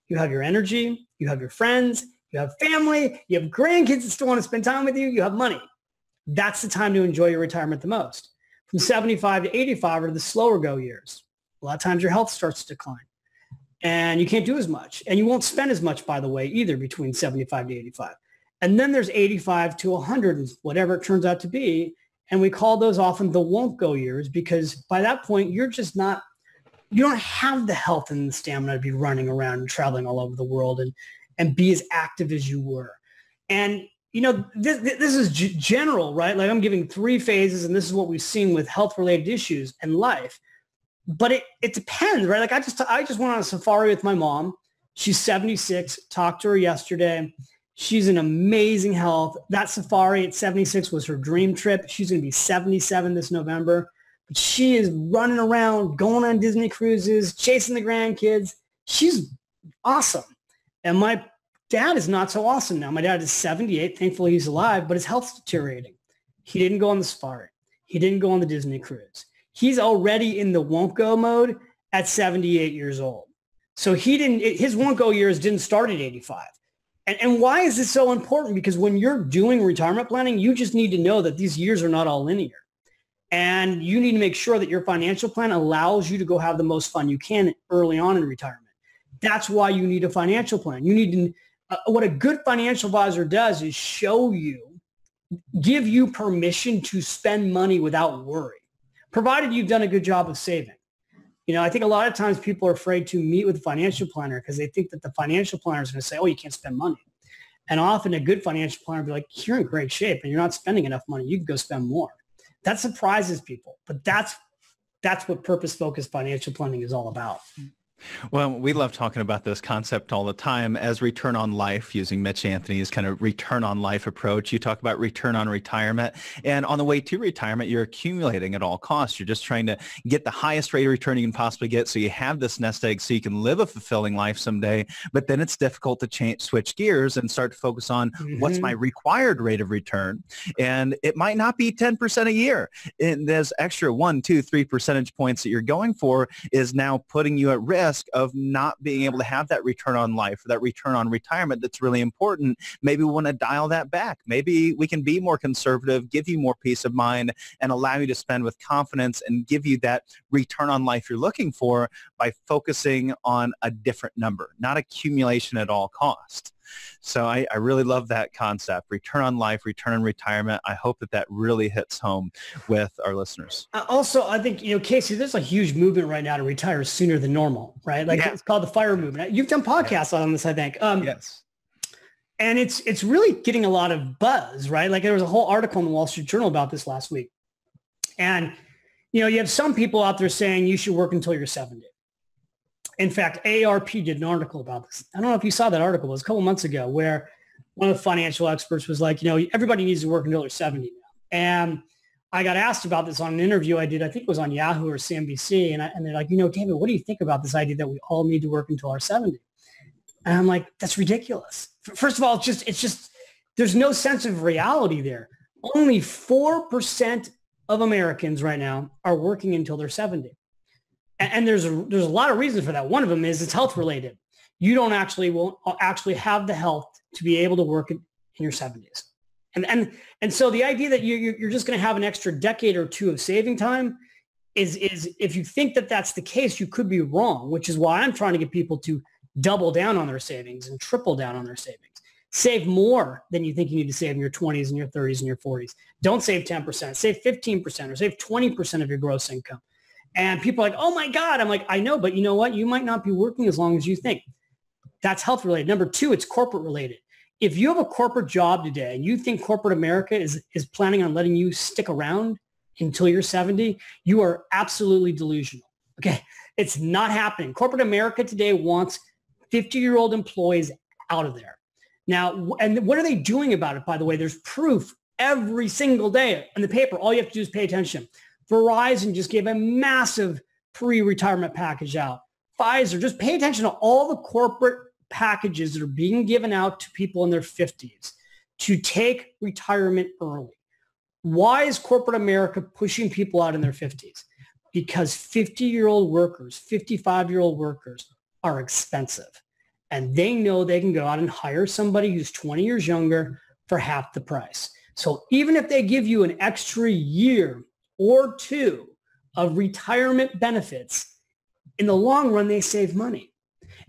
you have your energy, you have your friends, you have family, you have grandkids that still want to spend time with you, you have money. That's the time to enjoy your retirement the most. From 75 to 85 are the slower go years. A lot of times your health starts to decline and you can't do as much, and you won't spend as much, by the way, either between 75 to 85. And then there's 85 to 100, whatever it turns out to be. And we call those often the won't go years, because by that point, you don't have the health and the stamina to be running around and traveling all over the world and be as active as you were. And, this is general, right? Like I'm giving 3 phases, and this is what we've seen with health-related issues and life. But it depends, right? Like I just went on a safari with my mom. She's 76, talked to her yesterday. She's in amazing health. That safari at 76 was her dream trip. She's going to be 77 this November. But she is running around, going on Disney cruises, chasing the grandkids. She's awesome. And my dad is not so awesome now. My dad is 78. Thankfully, he's alive, but his health's deteriorating. He didn't go on the safari. He didn't go on the Disney cruise. He's already in the won't go mode at 78 years old. So his won't go years didn't start at 85. And why is this so important? Because when you're doing retirement planning, you just need to know that these years are not all linear. And you need to make sure that your financial plan allows you to go have the most fun you can early on in retirement. That's why you need a financial plan. You need to, what a good financial advisor does is give you permission to spend money without worry, provided you've done a good job of saving. I think a lot of times people are afraid to meet with a financial planner because they think that the financial planner is going to say, oh, you can't spend money. And often a good financial planner will be like, you're in great shape and you're not spending enough money. You can go spend more. That surprises people, but that's what purpose-focused financial planning is all about. Well, we love talking about this concept all the time as return on life, using Mitch Anthony's kind of return on life approach. You talk about return on retirement, and on the way to retirement, you're accumulating at all costs. You're just trying to get the highest rate of return you can possibly get, so you have this nest egg so you can live a fulfilling life someday. But then it's difficult to switch gears and start to focus on what's my required rate of return. And it might not be 10% a year. And there's extra 1, 2, 3 percentage points that you're going for is now putting you at risk of not being able to have that return on life, or that return on retirement that's really important. Maybe we want to dial that back. Maybe we can be more conservative, give you more peace of mind, and allow you to spend with confidence and give you that return on life you're looking for by focusing on a different number, not accumulation at all costs. So I really love that concept, return on life, return on retirement. I hope that really hits home with our listeners. Also, I think, Casey, there's a huge movement right now to retire sooner than normal, right? It's called the FIRE movement. You've done podcasts on this, I think. Yes. And it's really getting a lot of buzz, right? Like there was a whole article in the Wall Street Journal about this last week. And, you have some people out there saying you should work until you're 70. In fact, AARP did an article about this. I don't know if you saw that article. It was a couple months ago where one of the financial experts was like, everybody needs to work until they're 70 now. And I got asked about this on an interview I did. I think it was on Yahoo or CNBC. And they're like, David, what do you think about this idea that we all need to work until our 70? And I'm like, that's ridiculous. First of all, it's just there's no sense of reality there. Only 4% of Americans right now are working until they're 70. And there's a lot of reasons for that. One of them is it's health related. You won't actually have the health to be able to work in your 70s. And so the idea that you're just going to have an extra decade or two of saving time is if you think that that's the case, you could be wrong, which is why I'm trying to get people to double down on their savings and triple down on their savings. Save more than you think you need to save in your 20s and your 30s and your 40s. Don't save 10%, save 15% or save 20% of your gross income. And people are like, oh my God. I'm like, I know, but you know what? You might not be working as long as you think. That's health related. Number two, it's corporate related. If you have a corporate job today and you think corporate America is planning on letting you stick around until you're 70, you are absolutely delusional. Okay. It's not happening. Corporate America today wants 50-year-old employees out of there. Now, and what are they doing about it, by the way? There's proof every single day in the paper. All you have to do is pay attention. Verizon just gave a massive pre-retirement package out. Pfizer, just pay attention to all the corporate packages that are being given out to people in their 50s to take retirement early. Why is corporate America pushing people out in their 50s? Because 50-year-old workers, 55-year-old workers are expensive. And they know they can go out and hire somebody who's 20 years younger for half the price. So even if they give you an extra year or two of retirement benefits, in the long run, they save money.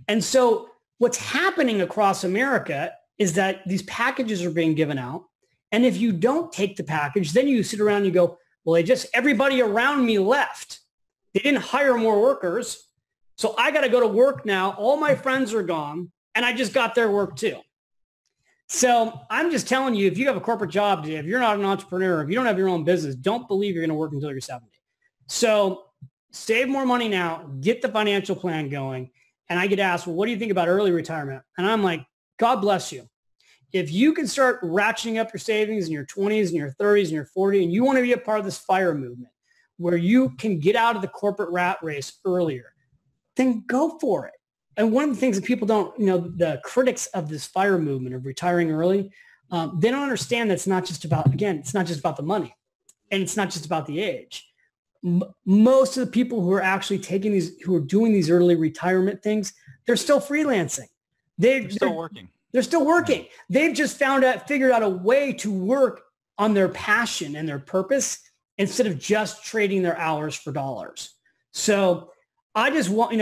And so what's happening across America is that these packages are being given out. And if you don't take the package, then you sit around and you go, well, everybody around me left. They didn't hire more workers. So I got to go to work now. All my friends are gone and I just got their work too. So I'm just telling you, if you have a corporate job today, if you're not an entrepreneur, if you don't have your own business, don't believe you're going to work until you're 70. So save more money now, get the financial plan going. And I get asked, well, what do you think about early retirement? And I'm like, God bless you. if you can start ratcheting up your savings in your 20s and your 30s and your 40s, and you want to be a part of this FIRE movement where you can get out of the corporate rat race earlier, then go for it. And one of the things that people don't, the critics of this FIRE movement of retiring early, they don't understand that it's not just about, again, it's not just about the money, and it's not just about the age. Most of the people who are actually who are doing these early retirement things, they're still freelancing. They're still working. They're still working. They've just figured out a way to work on their passion and their purpose instead of just trading their hours for dollars. So I just want,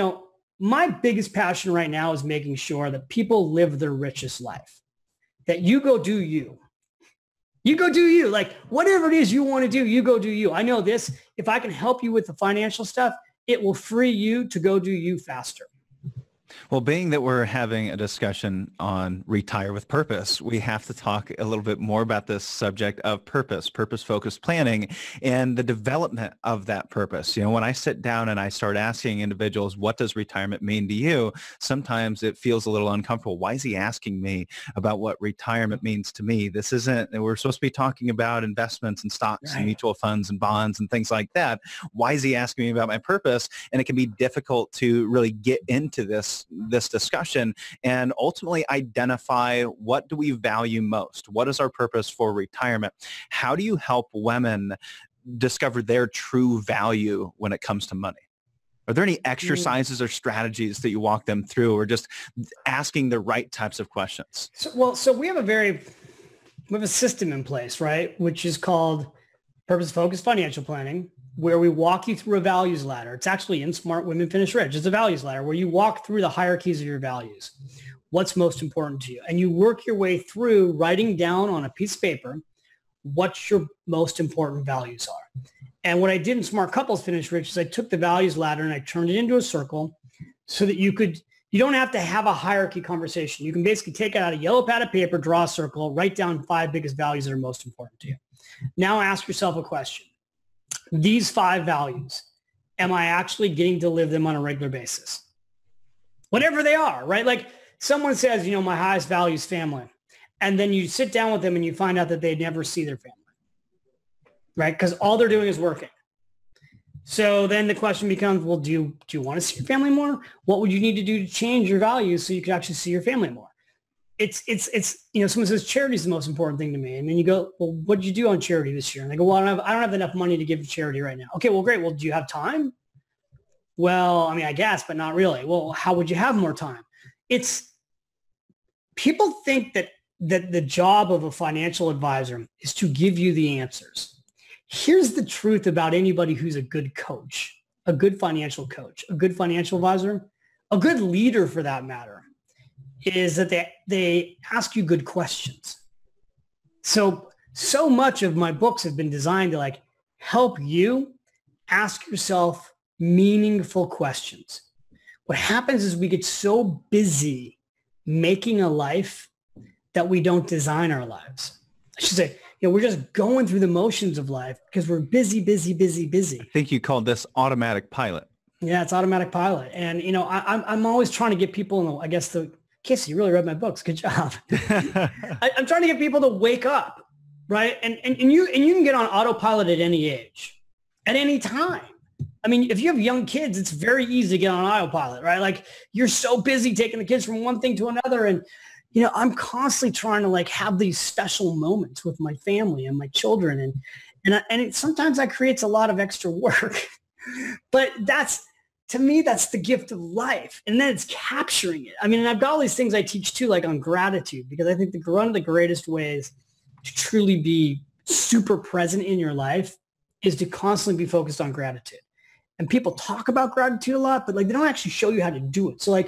my biggest passion right now is making sure that people live their richest life, that you go do you. You go do you. Like whatever it is you want to do, you go do you. I know this, if I can help you with the financial stuff, it will free you to go do you faster. Well, being that we're having a discussion on retire with purpose, we have to talk a little bit more about this subject of purpose-focused planning and the development of that purpose. When I sit down and I start asking individuals, what does retirement mean to you? Sometimes it feels a little uncomfortable. Why is he asking me about what retirement means to me? This isn't, we're supposed to be talking about investments and stocks and mutual funds and bonds and things like that. Why is he asking me about my purpose? And it can be difficult to really get into this discussion and ultimately identify, what do we value most? What is our purpose for retirement? How do you help women discover their true value when it comes to money? Are there any exercises or strategies that you walk them through, or just asking the right types of questions? So we have a system in place, right? Which is called Purpose-Focused Financial Planning, where we walk you through a values ladder. It's actually in Smart Women Finish Rich. It's a values ladder where you walk through the hierarchies of your values. What's most important to you? And you work your way through writing down on a piece of paper what your most important values are. And what I did in Smart Couples Finish Rich is I took the values ladder and I turned it into a circle so that you don't have to have a hierarchy conversation. You can basically take out a yellow pad of paper, draw a circle, write down 5 biggest values that are most important to you. Now ask yourself a question. These 5 values, am I actually getting to live them on a regular basis? Whatever they are, right? Like someone says, my highest value is family. And then you sit down with them and you find out that they never see their family, right? Because all they're doing is working. So then the question becomes, well, do you want to see your family more? What would you need to do to change your values so you could actually see your family more? It's someone says charity is the most important thing to me. And then you go, well, what did you do on charity this year? And they go, well, I don't have enough money to give to charity right now. Okay, well, great. Well, do you have time? Well, I guess, but not really. Well, how would you have more time? People think that the job of a financial advisor is to give you the answers. Here's the truth about anybody who's a good coach, a good financial coach, a good financial advisor, a good leader for that matter, is that they ask you good questions. So much of my books have been designed to help you ask yourself meaningful questions. What happens is we get so busy making a life that we don't design our lives. I should say, we're just going through the motions of life because we're busy. I think you called this automatic pilot. Yeah, it's automatic pilot. And, I'm always trying to get people in Casey, you really read my books. Good job. I'm trying to get people to wake up, right? And you can get on autopilot at any age, at any time. If you have young kids, it's very easy to get on autopilot, right? Like you're so busy taking the kids from one thing to another. And, I'm constantly trying to have these special moments with my family and my children. And sometimes that creates a lot of extra work, but to me, that's the gift of life. And then it's capturing it. And I've got all these things I teach too, like on gratitude, because I think one of the greatest ways to truly be super present in your life is to constantly be focused on gratitude. And people talk about gratitude a lot, but they don't actually show you how to do it. So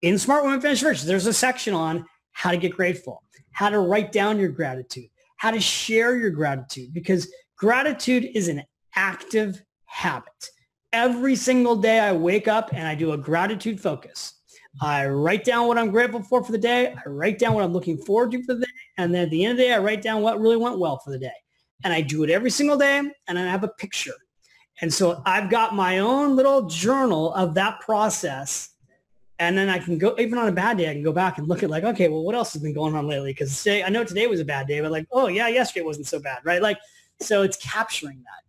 in Smart Women Finish Rich, there's a section on how to get grateful, how to write down your gratitude, how to share your gratitude, because gratitude is an active habit. Every single day I wake up and I do a gratitude focus. I write down what I'm grateful for the day. I write down what I'm looking forward to for the day. And then at the end of the day, I write down what really went well for the day. And I do it every single day, and I have a picture. And so I've got my own little journal of that process And then I can go, even on a bad day, I can go back and look at like, okay, well, what else has been going on lately? Because I know today was a bad day, but like, oh yeah, yesterday wasn't so bad, right? Like, so it's capturing that.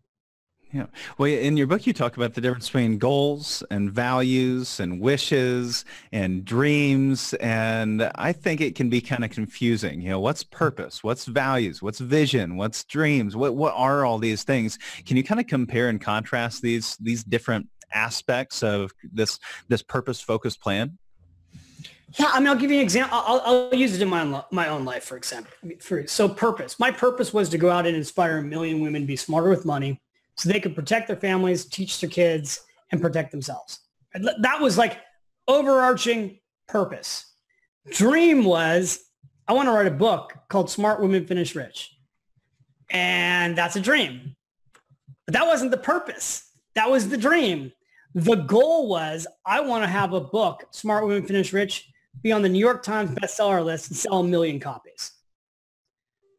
Yeah. Well, in your book, you talk about the difference between goals and values and wishes and dreams. And I think it can be kind of confusing. What's purpose? What's values? What's vision? What's dreams? What are all these things? Can you kind of compare and contrast these different aspects of this purpose-focused plan? Yeah, I mean, I'll give you an example. I'll use it in my own life, for example. So purpose. My purpose was to go out and inspire 1 million women to be smarter with money so they could protect their families, teach their kids, and protect themselves. That was like overarching purpose. Dream was, I want to write a book called Smart Women Finish Rich. And that's a dream. But that wasn't the purpose. That was the dream. The goal was, I want to have a book, Smart Women Finish Rich, be on the New York Times bestseller list and sell 1 million copies.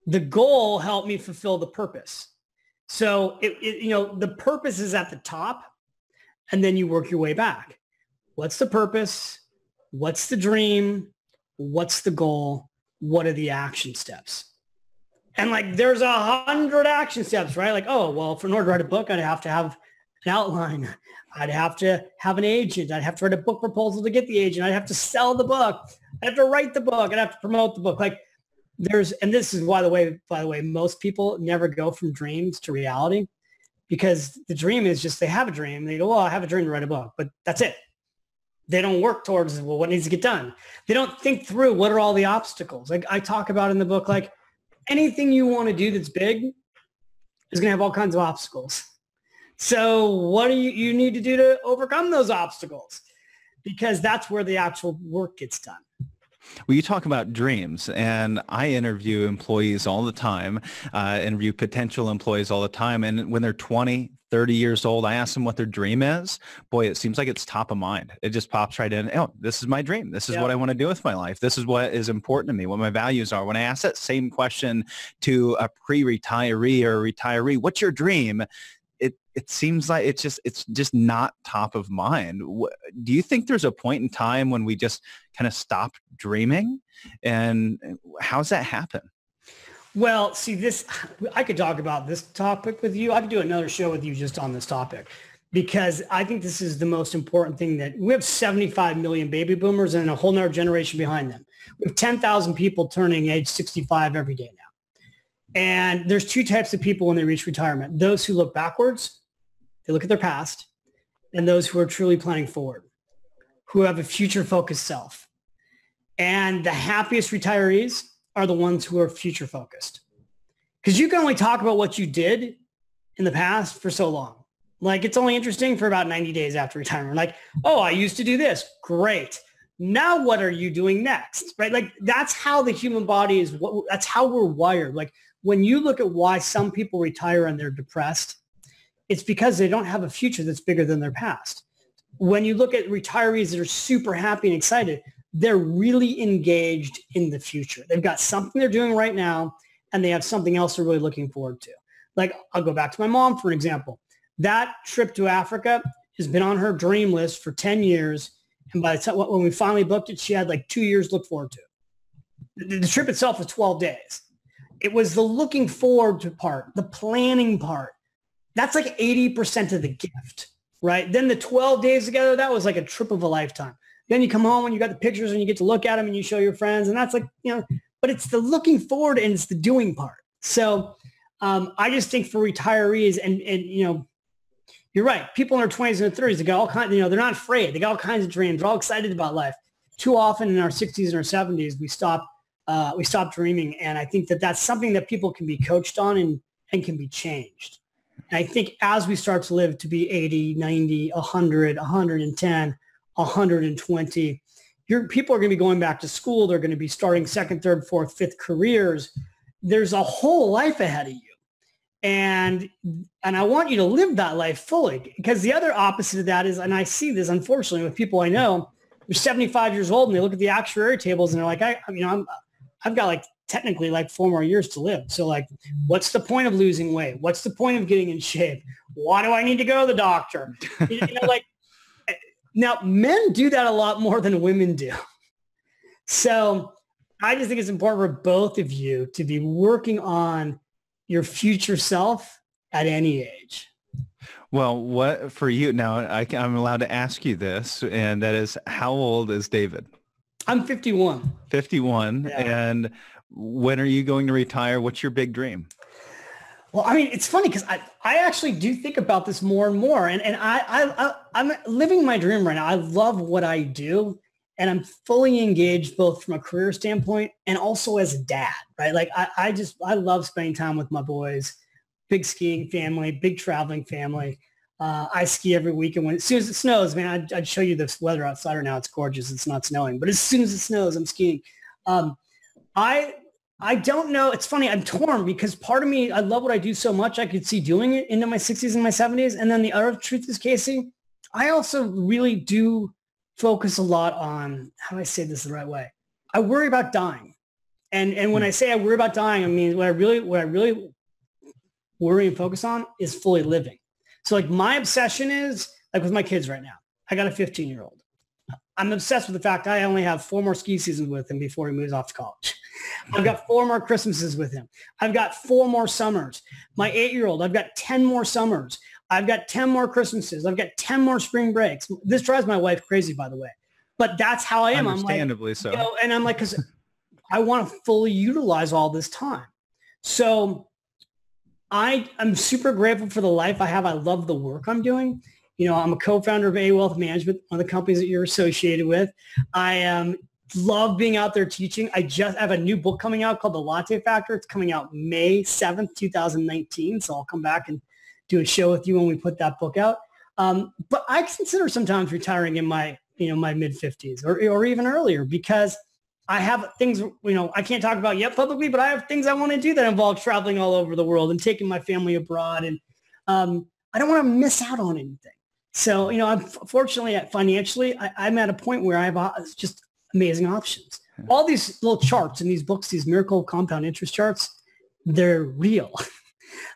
The goal helped me fulfill the purpose. So, the purpose is at the top, and then you work your way back. What's the purpose? What's the dream? What's the goal? What are the action steps? And like, there's 100 action steps, right? Like, oh, well, in order to write a book, I'd have to have an outline. I'd have to have an agent. I'd have to write a book proposal to get the agent. I'd have to sell the book. I'd have to write the book. I'd have to promote the book. Like, and this is, by the way, most people never go from dreams to reality, because the dream is just, they have a dream. They go, well, I have a dream to write a book, but that's it. They don't work towards, well, what needs to get done? They don't think through, what are all the obstacles? Like I talk about in the book, like anything you want to do that's big is going to have all kinds of obstacles. So what do you need to do to overcome those obstacles? Because that's where the actual work gets done. Well, you talk about dreams, and I interview employees all the time, interview potential employees all the time. And when they're 20, 30 years old, I ask them what their dream is. Boy, it seems like it's top of mind. It just pops right in. Oh, this is my dream. This is what I want to do with my life. This is what is important to me, what my values are. When I ask that same question to a pre-retiree or a retiree, what's your dream? It seems like it's just not top of mind. Do you think there's a point in time when we just kind of stop dreaming? And how's that happen? Well, see, I could talk about this topic with you. I could do another show with you just on this topic, because I think this is the most important thing. That we have 75 million baby boomers and a whole nother generation behind them. We have 10,000 people turning age 65 every day now. And there's two types of people when they reach retirement: those who look backwards, they look at their past, and those who are truly planning forward, who have a future-focused self. And the happiest retirees are the ones who are future-focused. Because you can only talk about what you did in the past for so long. Like, it's only interesting for about 90 days after retirement. Like, oh, I used to do this. Great. Now what are you doing next? Right? Like, that's how the human body is. That's how we're wired. Like, when you look at why some people retire and they're depressed, it's because they don't have a future that's bigger than their past. When you look at retirees that are super happy and excited, they're really engaged in the future. They've got something they're doing right now, and they have something else they're really looking forward to. Like, I'll go back to my mom, for an example. That trip to Africa has been on her dream list for 10 years. And by the time when we finally booked it, she had like 2 years to look forward to it. The trip itself was 12 days. It was the looking forward to part, the planning part. That's like 80% of the gift, right? Then the 12 days together, that was like a trip of a lifetime. Then you come home and you got the pictures and you get to look at them and you show your friends. And that's like, but it's the looking forward and it's the doing part. So I just think for retirees and you're right. People in their 20s and their 30s, they got all kinds, they're not afraid. They got all kinds of dreams. They're all excited about life. Too often in our 60s and our 70s, we stop dreaming. And I think that that's something that people can be coached on and can be changed. And I think as we start to live to be 80, 90, 100, 110, 120, people are going to be going back to school. They're going to be starting second, third, fourth, fifth careers. There's a whole life ahead of you. And I want you to live that life fully, because the other opposite of that is, and I see this unfortunately with people I know, they're 75 years old and they look at the actuary tables and they're like, I've got like technically like 4 more years to live. So like, what's the point of losing weight? What's the point of getting in shape? Why do I need to go to the doctor? Like Now, men do that a lot more than women do. So I just think it's important for both of you to be working on your future self at any age. Well, what for you now? I'm allowed to ask you this, and that is, how old is David? I'm 51. 51. Yeah. And when are you going to retire? What's your big dream? Well, I mean, it's funny because I actually do think about this more and more. And I'm living my dream right now. I love what I do. And I'm fully engaged both from a career standpoint and also as a dad, right? Like I love spending time with my boys, big skiing family, big traveling family. I ski every weekend. As soon as it snows, man, I'd show you this weather outside right now. It's gorgeous. It's not snowing. But as soon as it snows, I'm skiing. I don't know. It's funny. I'm torn because part of me, I love what I do so much. I could see doing it into my 60s and my 70s. And then the other truth is, Casey, I also really do focus a lot on, how do I say this the right way? I worry about dying. And when I say I worry about dying, I mean, what I really worry and focus on is fully living. So like my obsession is like with my kids right now, I got a 15-year-old. I'm obsessed with the fact I only have 4 more ski seasons with him before he moves off to college. I've got 4 more Christmases with him. I've got 4 more summers. My 8-year-old, I've got 10 more summers. I've got 10 more Christmases. I've got 10 more spring breaks. This drives my wife crazy, by the way. But that's how I am. Understandably so. And I'm like, because I want to fully utilize all this time. So I'm super grateful for the life I have. I love the work I'm doing. I'm a co-founder of A Wealth Management, one of the companies that you're associated with. I love being out there teaching. I have a new book coming out called The Latte Factor. It's coming out May 7th, 2019. So I'll come back and do a show with you when we put that book out. But I consider sometimes retiring in my mid 50s or even earlier because I have things, I can't talk about yet publicly, but I have things I want to do that involve traveling all over the world and taking my family abroad. And I don't want to miss out on anything. So, I'm fortunately financially, I'm at a point where I have just amazing options. All these little charts in these books, these miracle compound interest charts, they're real.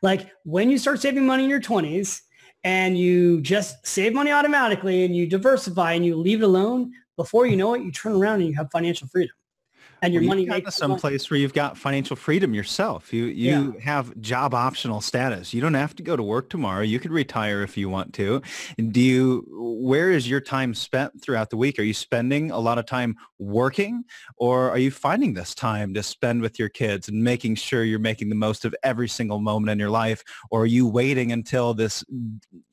Like when you start saving money in your 20s and you just save money automatically and you diversify and you leave it alone, before you know it, you turn around and you have financial freedom. And your money makes some place where you've got financial freedom yourself. You have job optional status. You don't have to go to work tomorrow. You could retire if you want to. Where is your time spent throughout the week? Are you spending a lot of time working, or are you finding this time to spend with your kids and making sure you're making the most of every single moment in your life? Or are you waiting until this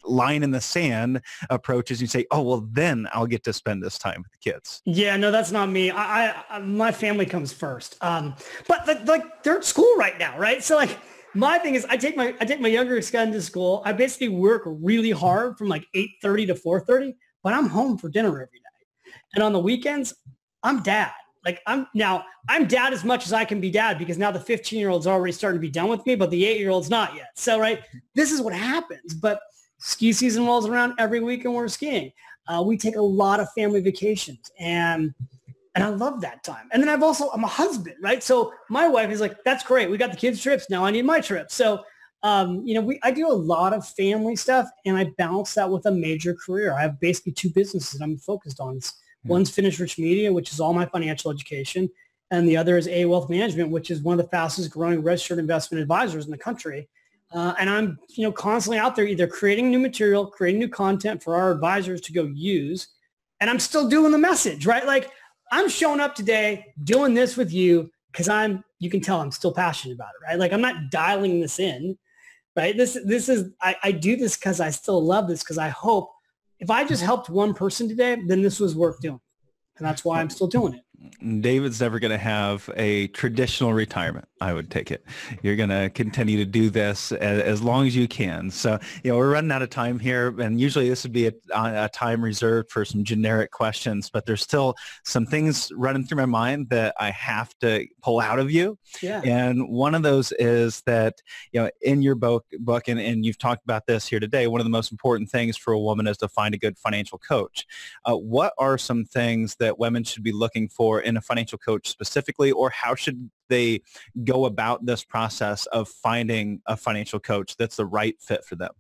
line in the sand approaches and you say, oh, well, then I'll get to spend this time with the kids? Yeah, no, that's not me. My family comes first. But like they're at school right now, right? So like my thing is I take my younger son to school. I basically work really hard from like 8:30 to 4:30, but I'm home for dinner every night. And on the weekends, I'm dad. Like I'm dad as much as I can be dad because now the 15-year-old's already starting to be done with me, but the 8-year-old's not yet. So, right, this is what happens. But ski season rolls around every weekend we're skiing. We take a lot of family vacations and I love that time. And then I'm a husband, right? So my wife is like, that's great. We got the kids' trips. Now I need my trip. So, I do a lot of family stuff and I balance that with a major career. I have basically 2 businesses that I'm focused on. One's Finish Rich Media, which is all my financial education. And the other is A Wealth Management, which is one of the fastest growing registered investment advisors in the country. And I'm, constantly out there either creating new material, creating new content for our advisors to go use. And I'm still doing the message, right? Like I'm showing up today doing this with you because you can tell I'm still passionate about it, right? Like I'm not dialing this in, right? I do this because I still love this because I hope if I just helped one person today, then this was worth doing. And that's why I'm still doing it. David's never going to have a traditional retirement, I would take it. You're going to continue to do this as long as you can. So, we're running out of time here, and usually this would be a time reserved for some generic questions, but there's still some things running through my mind that I have to pull out of you. Yeah. And one of those is that, in your book and you've talked about this here today, one of the most important things for a woman is to find a good financial coach. What are some things that women should be looking for in a financial coach specifically, or how should they go about this process of finding a financial coach that's the right fit for them?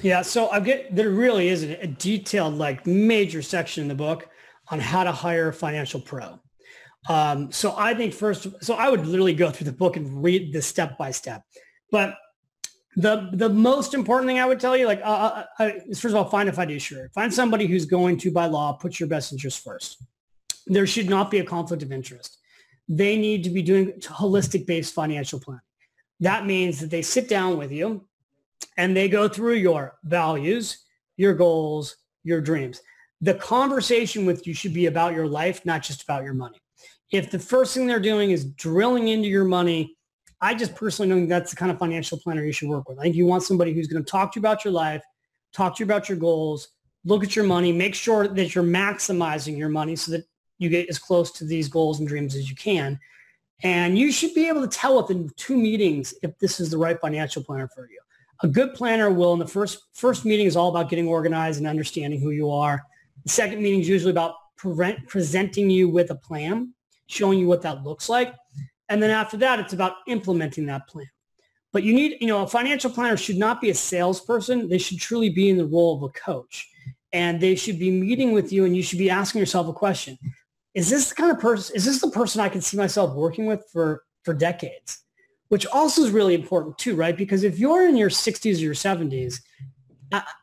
Yeah. So there really is a detailed, like major section in the book on how to hire a financial pro. So I think so I would literally go through the book and read this step by step. But the most important thing I would tell you, like, is first of all, find a fiduciary. Find somebody who's going to, by law, put your best interest first. There should not be a conflict of interest. They need to be doing holistic-based financial planning. That means that they sit down with you and they go through your values, your goals, your dreams. The conversation with you should be about your life, not just about your money. If the first thing they're doing is drilling into your money, I just personally don't think that's the kind of financial planner you should work with. I think you want somebody who's going to talk to you about your life, talk to you about your goals, look at your money, make sure that you're maximizing your money so that you get as close to these goals and dreams as you can. And you should be able to tell within 2 meetings if this is the right financial planner for you. A good planner will, in the first meeting is all about getting organized and understanding who you are. The second meeting is usually about presenting you with a plan, showing you what that looks like. And then after that, it's about implementing that plan. But you need, a financial planner should not be a salesperson. They should truly be in the role of a coach. And they should be meeting with you and you should be asking yourself a question. Is this the kind of person, is this the person I can see myself working with for decades? Which also is really important too, right? Because if you're in your 60s or your 70s,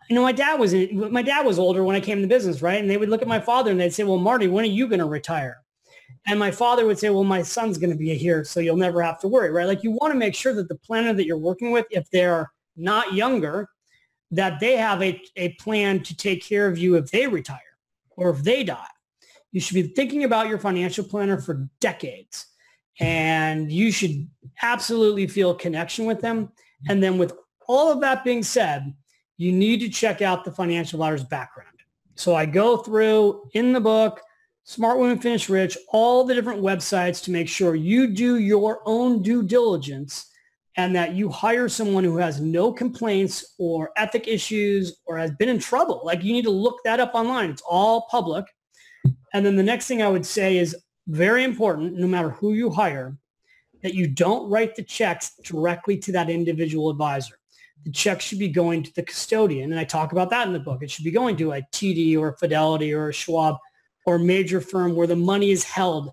my dad was older when I came into business, right? And they would look at my father and they'd say, well, Marty, when are you going to retire? And my father would say, well, my son's going to be here, so you'll never have to worry, right? Like, you want to make sure that the planner that you're working with, if they're not younger, that they have a plan to take care of you if they retire or if they die. You should be thinking about your financial planner for decades, and you should absolutely feel a connection with them. And then with all of that being said, you need to check out the financial advisor's background. So I go through in the book, Smart Women Finish Rich, all the different websites to make sure you do your own due diligence and that you hire someone who has no complaints or ethic issues or has been in trouble. Like, you need to look that up online. It's all public. And then the next thing I would say is very important, no matter who you hire, that you don't write the checks directly to that individual advisor. The check should be going to the custodian. And I talk about that in the book. It should be going to a TD or a Fidelity or a Schwab or a major firm where the money is held,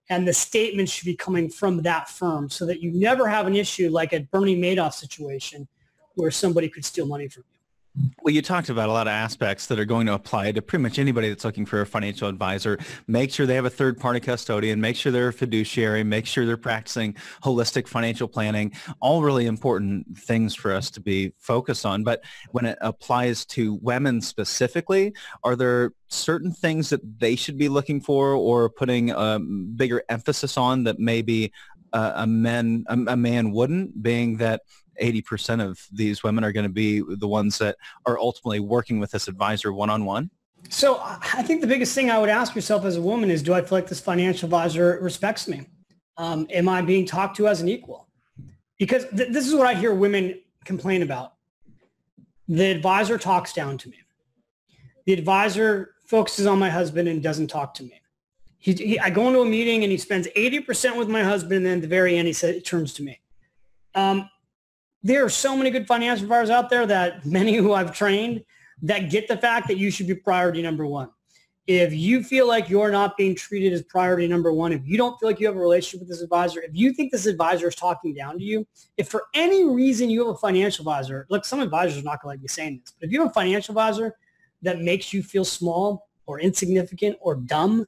and the statement should be coming from that firm so that you never have an issue like a Bernie Madoff situation where somebody could steal money from you. Well, you talked about a lot of aspects that are going to apply to pretty much anybody that's looking for a financial advisor. Make sure they have a third-party custodian. Make sure they're a fiduciary. Make sure they're practicing holistic financial planning. All really important things for us to be focused on. But when it applies to women specifically, are there certain things that they should be looking for or putting a bigger emphasis on that maybe a man wouldn't, being that 80% of these women are going to be the ones that are ultimately working with this advisor one-on-one? So I think the biggest thing I would ask yourself as a woman is, do I feel like this financial advisor respects me? Am I being talked to as an equal? Because this is what I hear women complain about. The advisor talks down to me. The advisor focuses on my husband and doesn't talk to me. I go into a meeting and he spends 80% with my husband, and then at the very end he turns to me. There are so many good financial advisors out there, that many who I've trained, that get the fact that you should be priority number one. If you feel like you're not being treated as priority number one, if you don't feel like you have a relationship with this advisor, if you think this advisor is talking down to you, if for any reason you have a financial advisor, look, some advisors are not going to like me saying this, but if you have a financial advisor that makes you feel small or insignificant or dumb,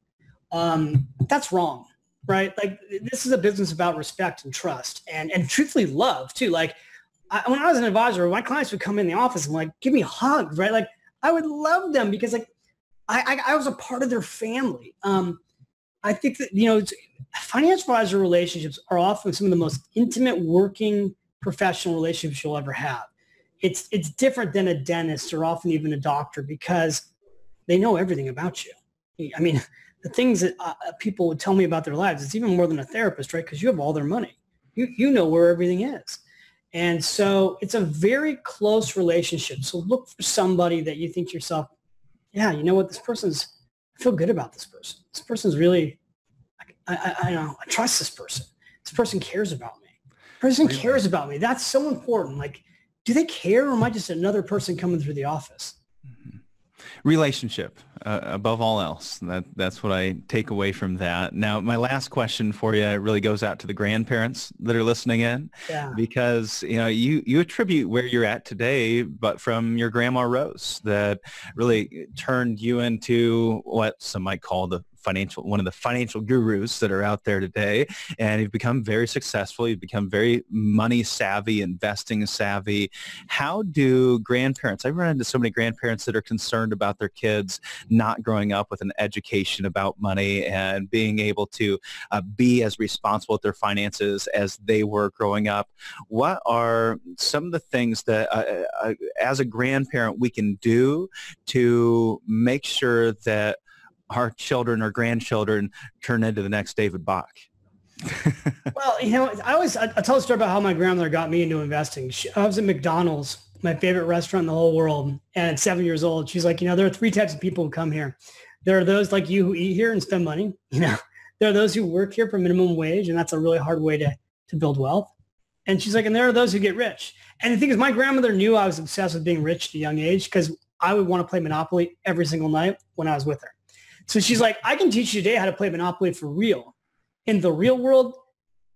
that's wrong, right? Like, this is a business about respect and trust and truthfully love too. Like, when I was an advisor, my clients would come in the office and like, give me hugs, right? Like, I would love them because like I was a part of their family. I think that, financial advisor relationships are often some of the most intimate working professional relationships you'll ever have. It's different than a dentist or often even a doctor because they know everything about you. I mean, the things that people would tell me about their lives, it's even more than a therapist, right? Because you have all their money. You know where everything is. And so it's a very close relationship. So look for somebody that you think to yourself, yeah, you know what, I feel good about this person. This person's really, I trust this person. This person cares about me. This person cares about me. That's so important. Like, do they care, or am I just another person coming through the office? Relationship above all else. That's what I take away from that. Now, my last question for you really goes out to the grandparents that are listening in, Yeah. because you attribute where you're at today, but from your grandma Rose, that really turned you into what some might call one of the financial gurus that are out there today. And you've become very successful. You've become very money savvy, investing savvy. How do grandparents, I've run into so many grandparents that are concerned about their kids not growing up with an education about money and being able to be as responsible with their finances as they were growing up. What are some of the things that as a grandparent we can do to make sure that our children or grandchildren turn into the next David Bach? Well, I tell a story about how my grandmother got me into investing. I was at McDonald's, my favorite restaurant in the whole world. And at 7 years old, she's like, there are three types of people who come here. There are those like you who eat here and spend money. There are those who work here for minimum wage, and that's a really hard way to build wealth. And she's like, and there are those who get rich. And the thing is, my grandmother knew I was obsessed with being rich at a young age, because I would want to play Monopoly every single night when I was with her. So she's like, I can teach you today how to play Monopoly for real. In the real world,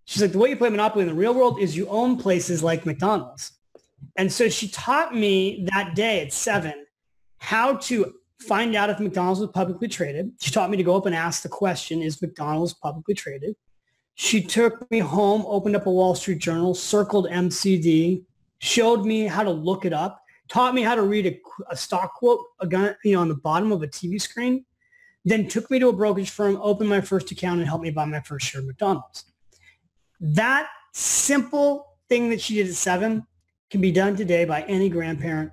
she's like, the way you play Monopoly in the real world is you own places like McDonald's. And so she taught me that day at 7 how to find out if McDonald's was publicly traded. She taught me to go up and ask the question, is McDonald's publicly traded? She took me home, opened up a Wall Street Journal, circled MCD, showed me how to look it up, taught me how to read a stock quote on the bottom of a TV screen, then took me to a brokerage firm, opened my first account, and helped me buy my first share of McDonald's. That simple thing that she did at 7 can be done today by any grandparent,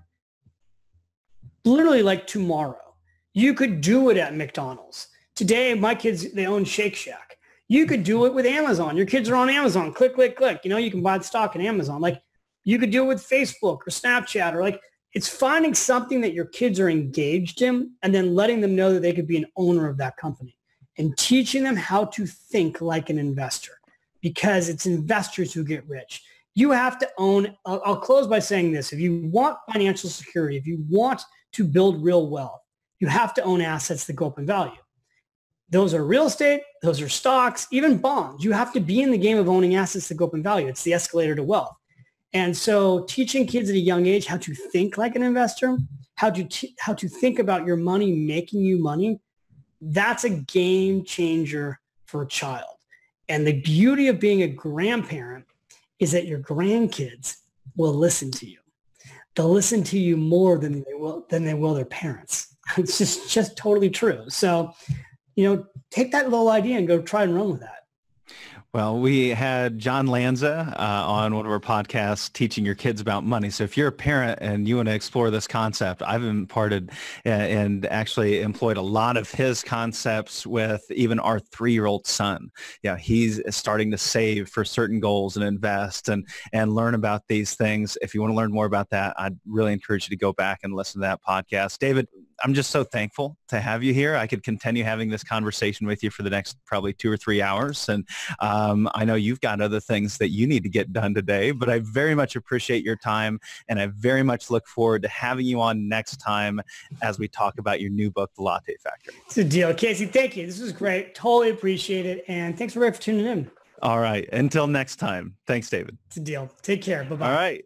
literally like tomorrow. You could do it at McDonald's. Today, my kids, they own Shake Shack. You could do it with Amazon. Your kids are on Amazon. Click, click, click. You can buy the stock in Amazon. Like, you could do it with Facebook or Snapchat, or it's finding something that your kids are engaged in and then letting them know that they could be an owner of that company and teaching them how to think like an investor, because it's investors who get rich. You have to own, I'll close by saying this. If you want financial security, if you want to build real wealth, you have to own assets that go up in value. Those are real estate. Those are stocks, even bonds. You have to be in the game of owning assets that go up in value. It's the escalator to wealth. And so teaching kids at a young age how to think like an investor, how to think about your money making you money, that's a game changer for a child. And the beauty of being a grandparent is that your grandkids will listen to you. They'll listen to you more than they will their parents. It's just totally true. So, take that little idea and go try and run with that. Well, we had John Lanza on one of our podcasts teaching your kids about money. So if you're a parent and you want to explore this concept, I've imparted and actually employed a lot of his concepts with even our 3-year-old son. Yeah, he's starting to save for certain goals and invest and learn about these things. If you want to learn more about that, I'd really encourage you to go back and listen to that podcast. David, I'm just so thankful to have you here. I could continue having this conversation with you for the next probably 2 or 3 hours. And I know you've got other things that you need to get done today, but I very much appreciate your time. And I very much look forward to having you on next time as we talk about your new book, The Latte Factory. It's a deal. Casey, thank you. This was great. Totally appreciate it. And thanks for tuning in. All right. Until next time. Thanks, David. It's a deal. Take care. Bye-bye. All right.